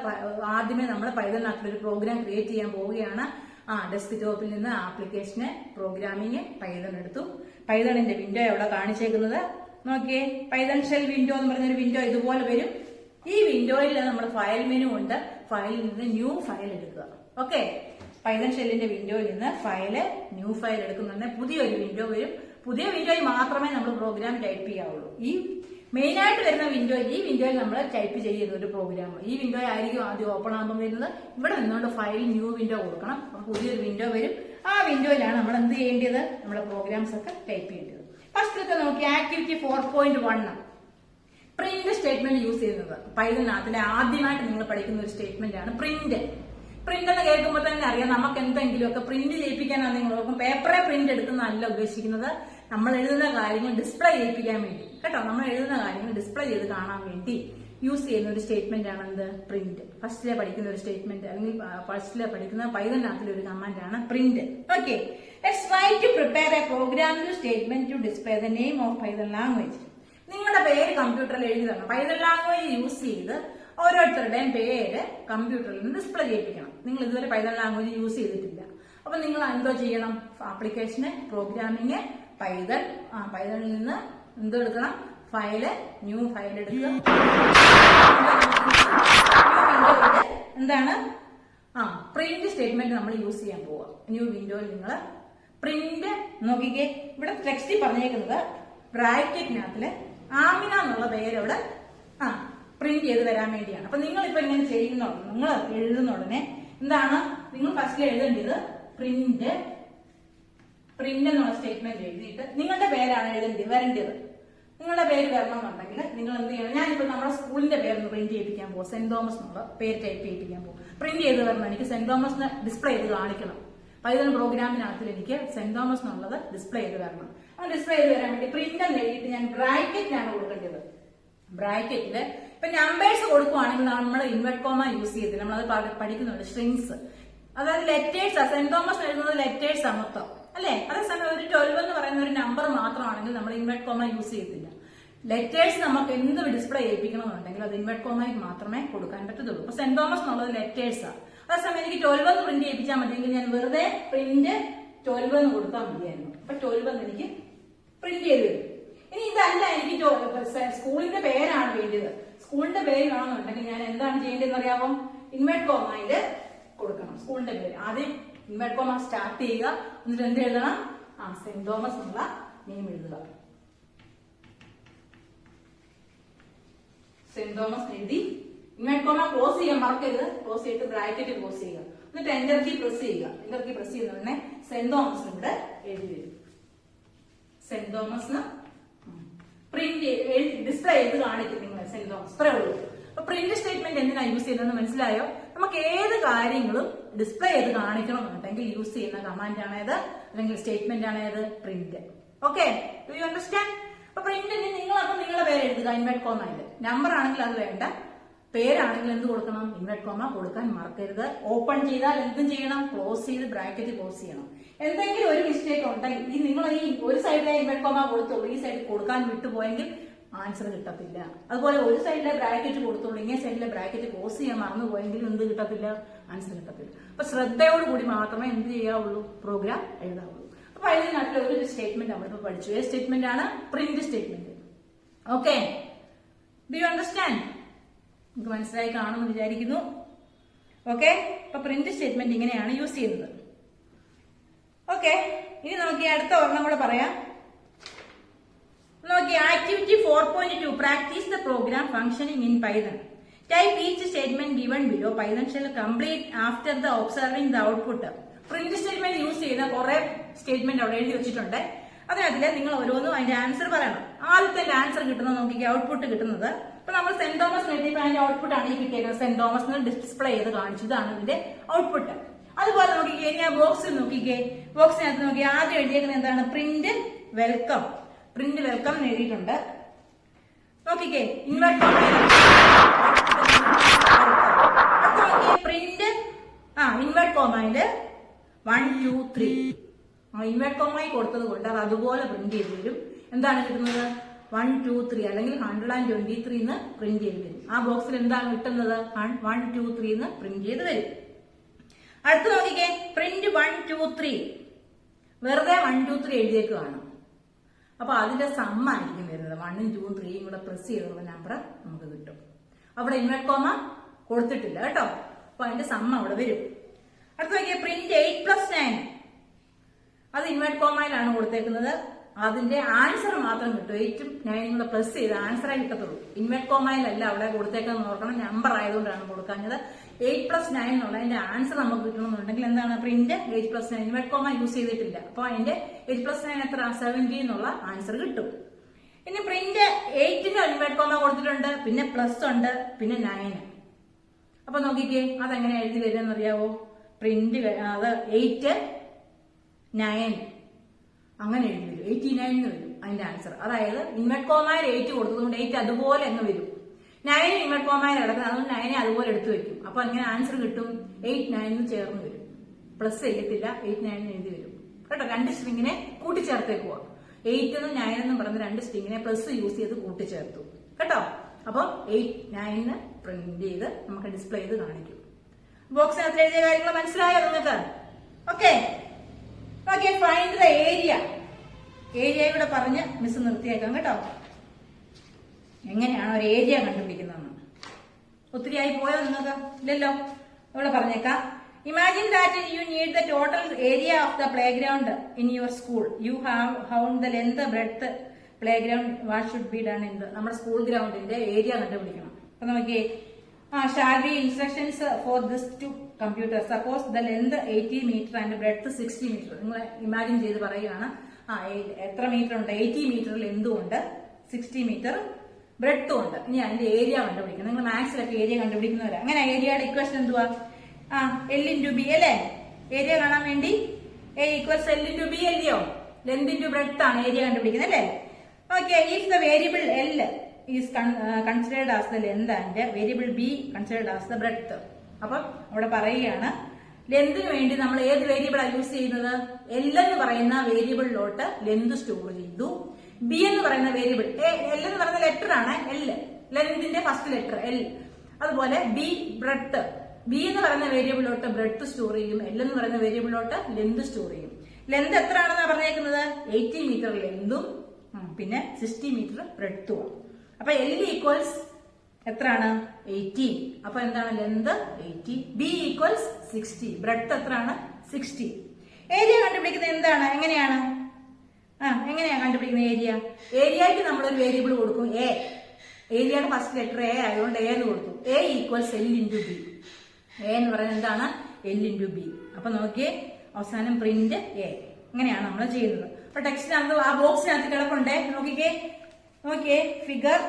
ആദ്യമേ നമ്മൾ Pythonനകത്ത് ഒരു പ്രോഗ്രാം ക്രിയേറ്റ് ചെയ്യാൻ പോവുകയാണ്. ഡെസ്ക്ടോപ്പിൽ നിന്ന് ആപ്ലിക്കേഷന് പ്രോഗ്രാമിംഗ് Python എടുത്തു. Pythonന്റെ വിൻഡോ എവിടെ കാണിച്ചേക്കുന്നത് നോക്കിയേ. Python ഷെൽ വിൻഡോ എന്ന് പറഞ്ഞൊരു വിൻഡോ ഇതുപോലെ വരും. ഈ വിൻഡോയിൽ നമ്മൾ ഫയൽ മെനു ഉണ്ട്. ഫയലിൽ നിന്ന് ന്യൂ ഫയൽ എടുക്കുക. ഓക്കെ, Python ഷെല്ലിന്റെ വിൻഡോയിൽ നിന്ന് ന്യൂ ഫയൽ എടുക്കുന്നുണ്ടെങ്കിൽ പുതിയൊരു വിൻഡോ വരും. പുതിയ വിൻഡോയിൽ മാത്രമേ നമ്മൾ പ്രോഗ്രാം ടൈപ്പ് ചെയ്യാവുള്ളൂ. ഈ മെയിൻ ആയിട്ട് വരുന്ന വിൻഡോയിൽ, ഈ വിൻഡോയിൽ നമ്മൾ ടൈപ്പ് ചെയ്യുന്ന ഒരു പ്രോഗ്രാം, ഈ വിൻഡോ ആയിരിക്കും ആദ്യം ഓപ്പൺ ആകുമ്പോൾ വരുന്നത്. ഇവിടെ നിന്നുകൊണ്ട് ഫയൽ ന്യൂ വിൻഡോ കൊടുക്കണം. പുതിയൊരു വിൻഡോ വരും. ആ വിൻഡോയിലാണ് നമ്മൾ എന്ത് ചെയ്യേണ്ടത്? നമ്മുടെ പ്രോഗ്രാംസ് ഒക്കെ ടൈപ്പ് ചെയ്യേണ്ടത്. ഫസ്റ്റ് നോക്കി ആക്ടിവിറ്റി 4.1 പ്രിന്റ് സ്റ്റേറ്റ്മെന്റ് യൂസ് ചെയ്യുന്നത്. Pythonനകത്തിലെ ആദ്യമായിട്ട് നിങ്ങൾ പഠിക്കുന്ന ഒരു സ്റ്റേറ്റ്മെന്റ് ആണ് പ്രിന്റ്. പ്രിന്റ് എന്ന് കേൾക്കുമ്പോൾ തന്നെ അറിയാം നമുക്ക് എന്തെങ്കിലുമൊക്കെ പ്രിന്റ് ചെയ്യിപ്പിക്കാനാണ്. നിങ്ങൾ ഓർക്കും, പേപ്പറെ പ്രിന്റ് എടുക്കുന്നതല്ല ഉദ്ദേശിക്കുന്നത്. നമ്മൾ എഴുതുന്ന കാര്യങ്ങൾ ഡിസ്പ്ലേ ചെയ്യിപ്പിക്കാൻ വേണ്ടി കേട്ടോ. നമ്മൾ എഴുതുന്ന കാര്യങ്ങൾ ഡിസ്പ്ലേ ചെയ്ത് കാണാൻ വേണ്ടി യൂസ് ചെയ്യുന്ന ഒരു സ്റ്റേറ്റ്മെന്റ് ആണ് എന്ത്? പ്രിന്റ്. ഫസ്റ്റിലെ പഠിക്കുന്ന ഒരു സ്റ്റേറ്റ്മെന്റ് അല്ലെങ്കിൽ ഫസ്റ്റിലെ പഠിക്കുന്ന പൈതണിനകത്തിലെ ഒരു കമാൻഡ് ആണ് print. Okay, let's try to prepare a programming statement to display the name of Python language. നിങ്ങളുടെ പേര് കമ്പ്യൂട്ടറിൽ എഴുതി തരണം. പൈതൺ ലാംഗ്വേജ് യൂസ് ചെയ്ത് ഓരോരുത്തരുടെയും പേര് കമ്പ്യൂട്ടറിൽ നിന്ന് ഡിസ്പ്ലേ ചെയ്യിപ്പിക്കണം. നിങ്ങൾ ഇതുവരെ പൈതൺ ലാംഗ്വേജ് യൂസ് ചെയ്തിട്ടില്ല. അപ്പൊ നിങ്ങൾ എന്തോ ചെയ്യണം? ആപ്ലിക്കേഷന് പ്രോഗ്രാമിംഗ് പൈതണിൽ നിന്ന് എന്തോ എടുക്കണം? ഫയല്, ന്യൂ ഫയൽ എടുക്കുക. എന്താണ്? പ്രിന്റ് സ്റ്റേറ്റ്മെന്റ് നമ്മൾ യൂസ് ചെയ്യാൻ പോവുക. ന്യൂ വിൻഡോയിൽ നിങ്ങൾ പ്രിന്റ് നോക്കിക്കേ. ഇവിടെ ടെക്സ്റ്റിൽ പറഞ്ഞേക്കുന്നത് ബ്രാക്കറ്റിനകത്തില് ആമിന എന്നുള്ള പേര് അവിടെ പ്രിന്റ് ചെയ്ത് വരാൻ വേണ്ടിയാണ്. അപ്പൊ നിങ്ങൾ ഇപ്പൊ ഇങ്ങനെ ചെയ്യുന്ന നിങ്ങൾ എഴുതുന്ന ഉടനെ എന്താണ് നിങ്ങൾ ഫസ്റ്റ് എഴുതേണ്ടത്? പ്രിന്റ് എന്നുള്ള സ്റ്റേറ്റ്മെന്റ് എഴുതിയിട്ട് നിങ്ങളുടെ പേരാണ് വരേണ്ടത്. നിങ്ങളുടെ പേര് വരണമെന്നുണ്ടെങ്കിൽ നിങ്ങൾ എന്ത് ചെയ്യണം? ഞാനിപ്പോ നമ്മുടെ സ്കൂളിന്റെ പേരൊന്ന് പ്രിന്റ് ചെയ്യിപ്പിക്കാൻ പോകും. സെന്റ് തോമസ് എന്നുള്ള പേര് ടൈപ്പ് ചെയ്യിപ്പിക്കാൻ പോകും. പ്രിന്റ് ചെയ്ത് വരണം. എനിക്ക് സെന്റ് തോമസിന് ഡിസ്പ്ലേ ചെയ്ത് കാണിക്കണം. പൈതൺ പ്രോഗ്രാമിനകത്തിൽ എനിക്ക് സെന്റ് തോമസ് എന്നുള്ളത് ഡിസ്പ്ലേ ചെയ്ത് വരണം. ആ ഡിസ്പ്ലേ ചെയ്ത് വരാൻ വേണ്ടി പ്രിന്റ് എന്ന് എഴുതിയിട്ട് ഞാൻ ബ്രാക്കറ്റിലാണ് കൊടുക്കേണ്ടത്. ബ്രാക്കറ്റില് ഇപ്പൊ നമ്പേഴ്സ് കൊടുക്കുവാണെങ്കിൽ നമ്മൾ ഇൻവെർട്ട് കോമ യൂസ് ചെയ്തില്ല. നമ്മളത് പഠിക്കുന്നുണ്ട്. സ്ട്രിങ്സ്, അതായത് ലെറ്റേഴ്സ്. സെന്റ് തോമസ് എഴുതുന്നത് ലെറ്റേഴ്സ് ആണ് മൊത്തം, അല്ലെ? അതേസമയം ഒരു 12 എന്ന് പറയുന്ന ഒരു നമ്പർ മാത്രമാണെങ്കിൽ നമ്മൾ ഇൻവെർട്ട് കോമ യൂസ് ചെയ്യത്തില്ല. ലെറ്റേഴ്സ് നമുക്ക് എന്ത് ഡിസ്പ്ലേ ചെയ്യിപ്പിക്കണമെന്നുണ്ടെങ്കിൽ അത് ഇൻവെർട്ട് കോമയ്ക്ക് മാത്രമേ കൊടുക്കാൻ പറ്റത്തുള്ളൂ. അപ്പൊ സെന്റ് തോമസ് എന്നുള്ളത് ലെറ്റേഴ്സ് ആണ്. അതേസമയം എനിക്ക് 12 എന്ന് പ്രിന്റ് ചെയ്യിപ്പിച്ചാൽ മതിയെങ്കിൽ ഞാൻ വെറുതെ പ്രിന്റ് 12 എന്ന് കൊടുത്താൽ മതിയായിരുന്നു. അപ്പൊ 12 എനിക്ക് പ്രിന്റ് ചെയ്ത് വരും. ഇനി ഇതല്ല, എനിക്ക് സ്കൂളിന്റെ പേരാണ് വേണ്ടത്. സ്കൂളിന്റെ പേര് വേണമെന്നുണ്ടെങ്കിൽ ഞാൻ എന്താണ് ചെയ്യേണ്ടതെന്ന് അറിയാമോ? ഇൻവെർട്ട് കോമയില് കൊടുക്കണം സ്കൂളിന്റെ പേര്. ആദ്യം ഇൻവെർട്ട് കോമ സ്റ്റാർട്ട് ചെയ്യുക. എന്നിട്ട് എന്ത് എഴുതണം? സെന്റ് തോമസ് എന്നുള്ള നെയിം എഴുതുക. സെന്റ് തോമസ് എഴുതി ഇൻവെർട്ട് കോമ ക്ലോസ് ചെയ്യാൻ മറക്കരുത്. ക്ലോസ് ചെയ്തിട്ട് ബ്രാക്കറ്റ് ക്ലോസ് ചെയ്യുക. എന്നിട്ട് എന്റർ കീ പ്രസ് ചെയ്യുക. എന്റർ കീ പ്രസ് ചെയ്യുന്ന ഉടനെ സെന്റ് തോമസ് ഇവിടെ എഴുതി വരും. സെന്റ് തോമസ് പ്രിന്റ് ഡിസ്പ്ലേ ചെയ്ത് കാണിക്കും നിങ്ങൾ സെന്റ് തോമസ്. ഇത്രേ ഉള്ളൂ. അപ്പൊ പ്രിന്റ് സ്റ്റേറ്റ്മെന്റ് എന്തിനാ യൂസ് ചെയ്യുന്നതെന്ന് മനസ്സിലായോ? നമുക്ക് ഏത് കാര്യങ്ങളും ഡിസ്പ്ലേ ചെയ്ത് കാണിക്കണമെന്നുണ്ടെങ്കിൽ യൂസ് ചെയ്യുന്ന കമാൻഡ് ആണേത്, അല്ലെങ്കിൽ സ്റ്റേറ്റ്മെന്റ് ആണേത്? Print. Okay, do you understand? അപ്പൊ പ്രിന്റിന് നിങ്ങൾ നിങ്ങളുടെ പേര് എഴുതുക ഇൻവെർട്ട് കോമയില്. നമ്പർ ആണെങ്കിൽ അത് വേണ്ട. പേരാണെങ്കിൽ എന്ത് കൊടുക്കണം? ഇൻവെർട്ട് കോമ കൊടുക്കാൻ മറക്കരുത്. ഓപ്പൺ ചെയ്താൽ എന്തും ചെയ്യണം? ക്ലോസ് ചെയ്ത് ബ്രാക്കറ്റ് ക്ലോസ് ചെയ്യണം. എന്തെങ്കിലും ഒരു മിസ്റ്റേക്ക് ഉണ്ടെങ്കിൽ നിങ്ങൾ ഈ ഒരു സൈഡിലെ ഇൻവെർട്ട് കോമ കൊടുത്തുള്ളൂ, ഈ സൈഡിൽ കൊടുക്കാൻ വിട്ടുപോയെങ്കിൽ ആൻസർ കിട്ടത്തില്ല. അതുപോലെ ഒരു സൈഡിലെ ബ്രാക്കറ്റ് കൊടുത്തുള്ളൂ, ഇങ്ങനെ സൈഡിലെ ബ്രാക്കറ്റ് ക്ലോസ് ചെയ്യാൻ മറന്നുപോയെങ്കിലും എന്ത് കിട്ടത്തില്ല? ആൻസർ കിട്ടത്തില്ല. അപ്പൊ ശ്രദ്ധയോടുകൂടി മാത്രമേ എന്ത് ചെയ്യാവുള്ളൂ? പ്രോഗ്രാം എഴുതാവുള്ളൂ. അപ്പൊ അതിനകത്ത് ഒരു സ്റ്റേറ്റ്മെന്റ് നമ്മളിപ്പോ പഠിച്ചു. ഏത് സ്റ്റേറ്റ്മെന്റ് ആണ്? Print statement. Okay, do you understand? നിങ്ങൾക്ക് മനസ്സിലായി കാണുമെന്ന് വിചാരിക്കുന്നു. ഓക്കെ, അപ്പൊ പ്രിന്റ് സ്റ്റേറ്റ്മെന്റ് ഇങ്ങനെയാണ് യൂസ് ചെയ്യുന്നത്. ഓക്കെ, ഇനി നമുക്ക് അടുത്ത ഒരെണ്ണം കൂടെ പറയാം. നോക്കി, activity 4.2 practice the program functioning in Python. Type each statement given below. Python shell complete after the observing the output. Print statement use ചെയ്ത കുറെ സ്റ്റേറ്റ്മെന്റ് അവിടെ എഴുതി വെച്ചിട്ടുണ്ട്. അതിനകത്തില് നിങ്ങൾ ഓരോന്നും അതിന്റെ ആൻസർ പറയണം. ആദ്യത്തെ ആൻസർ കിട്ടുന്നത് നോക്കിക്കുക, ഔട്ട്പുട്ട് കിട്ടുന്നത്. ഇപ്പൊ നമ്മൾ സെന്റ് തോമസ് എഴുതിയപ്പോൾ അതിന്റെ ഔട്ട്പുട്ട് ആണ് ഈ കിട്ടിയത്. സെന്റ് തോമസ് ഡിസ്പ്ലേ ചെയ്ത് കാണിച്ചു. ഇതാണ് ഇതിന്റെ ഔട്ട്പുട്ട്. അതുപോലെ നോക്കിക്കേ, ഞാൻ ബോക്സിൽ നോക്കിക്കേ. ബോക്സിനകത്ത് നോക്കി ആദ്യം എഴുതിയേക്കുന്നത് എന്താണ്? Print welcome. പ്രിന്റ് വെൽക്കം എന്ന് എഴുതിയിട്ടുണ്ട്. നോക്കിക്കേ, ഇൻവെർട്ട് കോമയില് പ്രിന്റ് ഇൻവെർട്ട് കോമയില് 1 2 3. ഇൻവെർട്ട് കോമയിൽ കൊടുത്തത് കൊണ്ട് അത് അതുപോലെ പ്രിന്റ് ചെയ്ത് വരും. എന്താണ് കിട്ടുന്നത്? 1 2 3 അല്ലെങ്കിൽ 123 എന്ന് പ്രിന്റ് ചെയ്ത് വരും. ആ ബോക്സിൽ എന്താണ് കിട്ടുന്നത്? 1 2 3 എന്ന് പ്രിന്റ് ചെയ്ത് വരും. അടുത്ത് നോക്കിക്കേ, പ്രിന്റ് 1 2 3. വെറുതെ 1 2 3 എഴുതിയേക്കുവാണ്. അപ്പൊ അതിന്റെ സമ്മായിരിക്കും വരുന്നത്. 1 2 3 കൂടെ പ്രസ് ചെയ്തുള്ള നമ്പർ നമുക്ക് കിട്ടും. അവിടെ ഇൻവെർട്ട് കോമ കൊടുത്തിട്ടില്ല കേട്ടോ. അപ്പൊ അതിന്റെ സമ്മ അവിടെ വരും. അടുത്ത് നോക്കിയാൽ പ്രിന്റ് 8+9. അത് ഇൻവെർട്ട് കോമയിലാണ് കൊടുത്തേക്കുന്നത്. അതിന്റെ ആൻസർ മാത്രം കിട്ടും. 8ഉം 9ഉം കൂടെ പ്ലസ് ചെയ്ത് ആൻസറേ കിട്ടത്തുള്ളൂ. ഇൻവെർട്ട് കോമയിലല്ല അവിടെ കൊടുത്തേക്കെന്ന് ഓർക്കണം. നമ്പർ ആയതുകൊണ്ടാണ് കൊടുക്കാഞ്ഞത്. 8+9 എന്നുള്ള അതിന്റെ ആൻസർ നമുക്ക് കിട്ടണമെന്നുണ്ടെങ്കിൽ എന്താണ്? പ്രിന്റ് 8+9. ഇൻവെർട്ട് കോമ യൂസ് ചെയ്തിട്ടില്ല. അപ്പൊ അതിന്റെ 8+9 എത്ര? 17 എന്നുള്ള ആൻസർ കിട്ടും. ഇനി പ്രിന്റ് 8ന് ഇൻവെർട്ട് കോമ കൊടുത്തിട്ടുണ്ട്, പിന്നെ പ്ലസ് ഉണ്ട്, പിന്നെ 9. അപ്പൊ നോക്കിക്കേ, അതെങ്ങനെ എഴുതി വരുമെന്ന് അറിയാവോ? പ്രിന്റ് അത് 8 9 അങ്ങനെ എഴുതി വരും. 89 എന്ന് വരും അതിന്റെ ആൻസർ. അതായത് ഇൻവെർട്ട് കോമയിൽ 8 കൊടുത്തതുകൊണ്ട് 8 അതുപോലെ അങ്ങ് വരും. 9 ഇൻവെർട്ട് കോമയിൽ കിടക്കുന്നത്, അതുകൊണ്ട് 9 അതുപോലെ എടുത്തു വെക്കും. അപ്പൊ അങ്ങനെ ആൻസർ കിട്ടും 8 9 ചേർന്ന് വരും. പ്ലസ് ചെയ്യത്തില്ല, 8 9 എഴുതി വരും കേട്ടോ. രണ്ട് സ്ട്രിങ്ങിനെ കൂട്ടിച്ചേർത്തേക്കുവാ. 8 എന്നും 9 എന്നും പറഞ്ഞ് രണ്ട് സ്ട്രിങ്ങിനെ പ്ലസ് യൂസ് ചെയ്ത് കൂട്ടിച്ചേർത്തു കേട്ടോ. അപ്പൊ 8 9 പ്രിന്റ് ചെയ്ത് നമുക്ക് ഡിസ്പ്ലേ ചെയ്ത് കാണിക്കും. ബോക്സിനകത്ത് എഴുതിയ കാര്യങ്ങൾ മനസ്സിലായോ നിങ്ങൾക്ക്? Okay okay. Find the area. Area ഇവിടെ പറഞ്ഞ് മിസ് നിർത്തിയേക്കാം കേട്ടോ. എങ്ങനെയാണ് ഒരു ഏരിയ കണ്ടുപിടിക്കുന്നതെന്ന്. ഒത്തിരി ആയി പോയോ നിങ്ങൾക്ക്? ഇല്ലല്ലോ. ഇവിടെ പറഞ്ഞേക്കാം. Imagine that you need the total area of the playground in your school. You have found the length, breadth, playground. What should be done in the നമ്മുടെ സ്കൂൾ ഗ്രൗണ്ടിന്റെ ഏരിയ കണ്ടുപിടിക്കണം. അപ്പൊ നമുക്ക് shall be instructions for this to computer. Suppose the length 80 meter and breadth 60 meter. നിങ്ങൾ imagine ചെയ്ത് പറയുകയാണ്. എത്ര metre ഉണ്ട്? 80 metre ലെന്തും ഉണ്ട്, 60 മീറ്റർ ബ്രെഡ്ത്തും ഉണ്ട്. ഇനി അതിന്റെ ഏരിയ കണ്ടുപിടിക്കണം. നിങ്ങൾ മാത്സിലൊക്കെ ഏരിയ കണ്ടുപിടിക്കുന്നവരാ. അങ്ങനെ ഏരിയയുടെ ഇക്വേഷൻ എന്തുവാ? L into B അല്ലേ? ഏരിയ കാണാൻ വേണ്ടി A equals L into B അല്ലയോ? ലെന്ത് into breadth ആണ് ഏരിയ കണ്ടുപിടിക്കുന്നത് അല്ലേ? Okay. If the variable L is considered as the length and variable B considered as the breadth. അപ്പം അവിടെ പറയുകയാണ് ലെന്തിന് വേണ്ടി നമ്മൾ ഏത് വേരിയബിളാണ് യൂസ് ചെയ്യുന്നത്? L എന്ന് പറയുന്ന വേരിയബിളിലോട്ട് ലെന്ത് സ്റ്റോർ ചെയ്തു. B എന്ന് പറയുന്ന വേരിയബിൾ, L എന്ന് പറയുന്ന ലെറ്റർ ആണ് L, ലെന്തിന്റെ ഫസ്റ്റ് ലെറ്റർ L. അതുപോലെ B ബ്രെഡ്ത്ത്, B എന്ന് പറയുന്ന വേരിയബിളിലോട്ട് ബ്രെഡ്ത്ത് സ്റ്റോർ ചെയ്യും. L എന്ന് പറയുന്ന വേരിയബിളിലോട്ട് ലെന്ത് സ്റ്റോർ ചെയ്യും. ലെന്ത് എത്ര ആണെന്നാണ് പറഞ്ഞേക്കുന്നത്? 80 മീറ്റർ ലെന്തും പിന്നെ 60 മീറ്റർ ബ്രെഡ്ത്തും. അപ്പൊ L ഈക്വൽസ് എത്രയാണ്? 80. അപ്പൊ എന്താണ് ലെന്ത്? 80. B equals 60. ബ്രെഡ്ത്ത് എത്രയാണ്? 60. ഏരിയ കണ്ടുപിടിക്കുന്നത് എന്താണ്? എങ്ങനെയാണ്? എങ്ങനെയാ കണ്ടുപിടിക്കുന്ന ഏരിയ? ഏരിയക്ക് നമ്മളൊരു വേരിയബിൾ കൊടുക്കും A. ഏരിയയുടെ ഫസ്റ്റ് ലെറ്റർ A ആയതുകൊണ്ട് A എന്ന് കൊടുത്തു. A equals L into B. A എന്ന് പറയുന്നത് എന്താണ്? L into B. അപ്പൊ നോക്കിയേ, അവസാനം പ്രിന്റ് A. ഇങ്ങനെയാണ് നമ്മൾ ചെയ്യുന്നത്. അപ്പൊ ടെക്സ്റ്റിനകത്ത് ആ ബോക്സിനകത്ത് കിടപ്പുണ്ടേ. നോക്കിയേ ഫിഗർ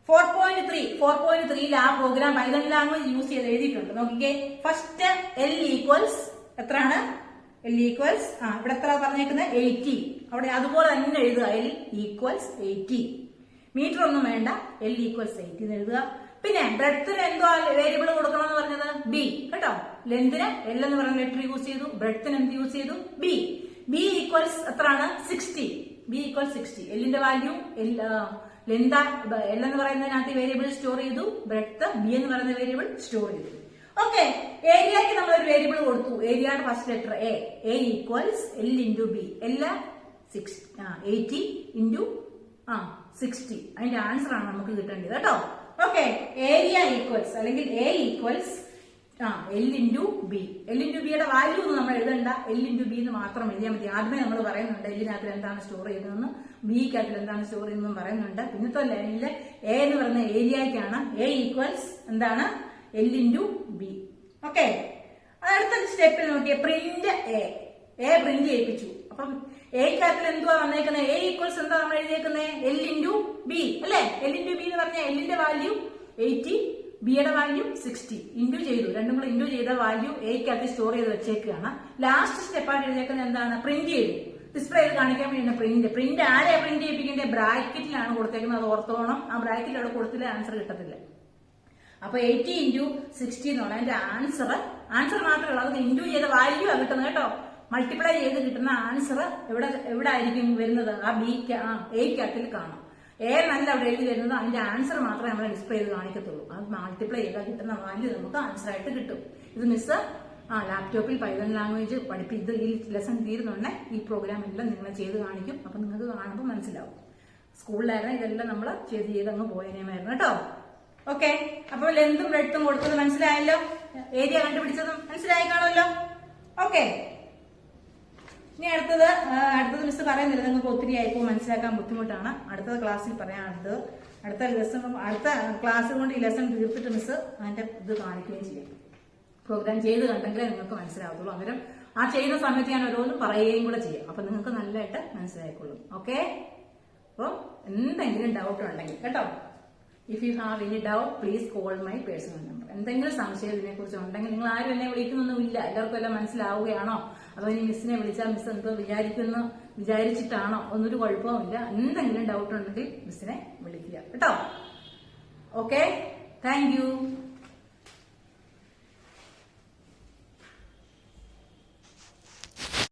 4.3 ആ പ്രോഗ്രാം പൈതൺ ലാംഗ്വേജ് യൂസ് ചെയ്ത് എഴുതിയിട്ടുണ്ട്. നോക്കിക്കേ, ഫസ്റ്റ് L ഈക്വൽസ് എത്രയാണ്? L ഈക്വൽസ് ഇവിടെ എത്ര പറഞ്ഞേക്കുന്നത്? 80. അവിടെ അതുപോലെ തന്നെ എഴുതുക. L equals 80. മീറ്റർ ഒന്നും വേണ്ട, L ഈക്വൽസ് 80 എന്ന് എഴുതുക. പിന്നെ ബ്രെഡ്ത്തിന് എന്തോ വേരിയബിൾ കൊടുക്കണം എന്ന് പറഞ്ഞത്? B കേട്ടോ. ലെന്തിന് L എന്ന് പറയുന്ന ലെറ്റർ യൂസ് ചെയ്തു. ബ്രെഡ്ത്തിന് എന്ത് യൂസ് ചെയ്തു? B. B ഈക്വൽസ് എത്രയാണ്? 60. B equals 60. എല്ലിന്റെ വാല്യൂ ലെന്ത് L എന്ന് പറയുന്നതിനകത്ത് വേരിയബിൾ സ്റ്റോർ ചെയ്തു. ബ്രെഡ്ത്ത് B എന്ന് പറയുന്ന വേരിയബിൾ സ്റ്റോർ ചെയ്തു. ഓക്കെ. ഏരിയക്ക് നമ്മൾ ഒരു വേരിയബിൾ കൊടുത്തു. ഏരിയയുടെ first letter A. A equals L into B. L 80 into 60. അതിന്റെ ആൻസർ ആണ് നമുക്ക് കിട്ടേണ്ടത് കേട്ടോ. ഓക്കെ. ഏരിയ ഈക്വൽസ് അല്ലെങ്കിൽ A equals L into B. L into B യുടെ വാല്യൂ ഒന്നും നമ്മൾ എഴുതണ്ട, L into B എന്ന് മാത്രം എഴുതിയാൽ മതി. ആദ്യമേ നമ്മൾ പറയുന്നുണ്ട് എല്ലിനകത്തിൽ എന്താണ് സ്റ്റോർ ചെയ്യുന്നതെന്ന്, ബിക്കകത്തിൽ എന്താണ് സ്റ്റോർ ചെയ്യുന്നതെന്നും പറയുന്നുണ്ട്. പിന്നത്തെ ലൈനില് A എന്ന് പറയുന്ന ഏരിയക്കാണ്. A ഈക്വൽസ് എന്താണ്? L into B. ഓക്കെ. അടുത്ത സ്റ്റെപ്പിൽ നോക്കിയേ, പ്രിന്റ് A പ്രിന്റ് ചെയ്യിപ്പിച്ചു. അപ്പം Aക്കകത്തിൽ എന്തുവാ വന്നേക്കുന്നത്? A ഈക്വൽസ് എന്താ നമ്മൾ എഴുതിയേക്കുന്നത്? L into B അല്ലെ? L into B എന്ന് പറഞ്ഞാൽ എല്ലിന്റെ വാല്യൂ 80, ബിയുടെ വാല്യൂ 60. ഇൻഡു ചെയ്തു. രണ്ടും കൂടെ ഇൻഡു ചെയ്ത വാല്യൂ Aക്കകത്ത് സ്റ്റോർ ചെയ്ത് വെച്ചേക്കുകയാണ്. ലാസ്റ്റ് സ്റ്റെപ്പായിട്ട് എഴുതിയേക്കുന്നത് എന്താണ്? പ്രിന്റ് ചെയ്തു. ഡിസ്പ്ലേ ചെയ്ത് കാണിക്കാൻ വേണ്ടി പ്രിന്റ് ആരെയാ പ്രിന്റ് ചെയ്യിപ്പിക്കേണ്ടത്? ബ്രാക്കറ്റിലാണ് കൊടുത്തേക്കുന്നത്. അത് ഓർത്തോണം. ആ ബ്രാക്കറ്റിൽ അവിടെ കൊടുത്തില്ല ആൻസർ കിട്ടത്തില്ല. അപ്പൊ 80 into 60 എന്നുള്ള അതിന്റെ ആൻസർ മാത്രമേ ഉള്ളൂ. അത് ഇൻഡു ചെയ്ത വാല്യൂ ആണ് കിട്ടുന്നത് കേട്ടോ. മൾട്ടിപ്ലൈ ചെയ്ത് കിട്ടുന്ന ആൻസർ എവിടെ ആയിരിക്കും വരുന്നത്? ആ Aക്കകത്തിൽ കാണും. A നല്ല അവിടെ എഴുതി വരുന്നത്. അതിന്റെ ആൻസർ മാത്രമേ നമ്മൾ ഡിസ്പ്ലേ ചെയ്ത് കാണിക്കത്തുള്ളൂ. അത് മൾട്ടിപ്ലൈ ചെയ്താൽ കിട്ടുന്ന വാല്യൂ നമുക്ക് ആൻസർ ആയിട്ട് കിട്ടും. ഇത് മിസ് ലാപ്ടോപ്പിൽ പൈതൺ ലാംഗ്വേജ് പഠിപ്പിച്ച് ഈ ലെസൺ തീരുന്നുണ്ടെ ഈ പ്രോഗ്രാം എല്ലാം നിങ്ങൾ ചെയ്ത് കാണിക്കും. അപ്പൊ നിങ്ങൾക്ക് കാണുമ്പോൾ മനസ്സിലാവും. സ്കൂളിലായിരുന്നു ഇതെല്ലാം നമ്മൾ ചെയ്ത് അങ്ങ് പോയതിനായിരുന്നു കേട്ടോ. ഓക്കെ. അപ്പൊ ലെന്തും ബ്രെഡ്ത്തും കൊടുത്തത് മനസ്സിലായല്ലോ. ഏരിയ കണ്ടുപിടിച്ചതും മനസ്സിലായി കാണുമല്ലോ. ഓക്കെ. ഇനി അടുത്തത് മിസ് പറയുന്നില്ല, നിങ്ങൾക്ക് ഒത്തിരി ആയിപ്പോ മനസ്സിലാക്കാൻ ബുദ്ധിമുട്ടാണ്. അടുത്ത ക്ലാസ്സിൽ പറയാം. അടുത്ത ക്ലാസ് കൊണ്ട് ഈ ലെസൺ തീർത്തിട്ട് മിസ് അതിന്റെ ഇത് കാണിക്കുകയും ചെയ്യും. പ്രോഗ്രാം ചെയ്ത് കണ്ടെങ്കിലേ നിങ്ങൾക്ക് മനസ്സിലാവത്തുള്ളൂ. അന്നേരം ആ ചെയ്യുന്ന സമയത്ത് ഞാൻ ഓരോന്നും പറയുകയും കൂടെ ചെയ്യും. അപ്പൊ നിങ്ങൾക്ക് നല്ലതായിട്ട് മനസ്സിലായിക്കൊള്ളും. ഓക്കെ. അപ്പോൾ എന്തെങ്കിലും ഡൗട്ട് ഉണ്ടെങ്കിൽ കേട്ടോ, if you have any doubt please call my personal number. എന്തെങ്കിലും സംശയം ഇതിനെ കുറിച്ച് ഉണ്ടെങ്കിൽ, നിങ്ങൾ ആരും എന്നെ വിളിക്കുന്നൊന്നുമില്ല, എല്ലാവർക്കും എല്ലാം മനസ്സിലാവുകയാണോ, അതോ ഇനി മിസ്സിനെ വിളിച്ചാൽ മിസ് എന്തോ വിചാരിച്ചിട്ടാണോ, ഒന്നൊരു കുഴപ്പമില്ല. എന്തെങ്കിലും ഡൗട്ട് ഉണ്ടെങ്കിൽ മിസ്സിനെ വിളിക്കുക കേട്ടോ. Okay, thank you.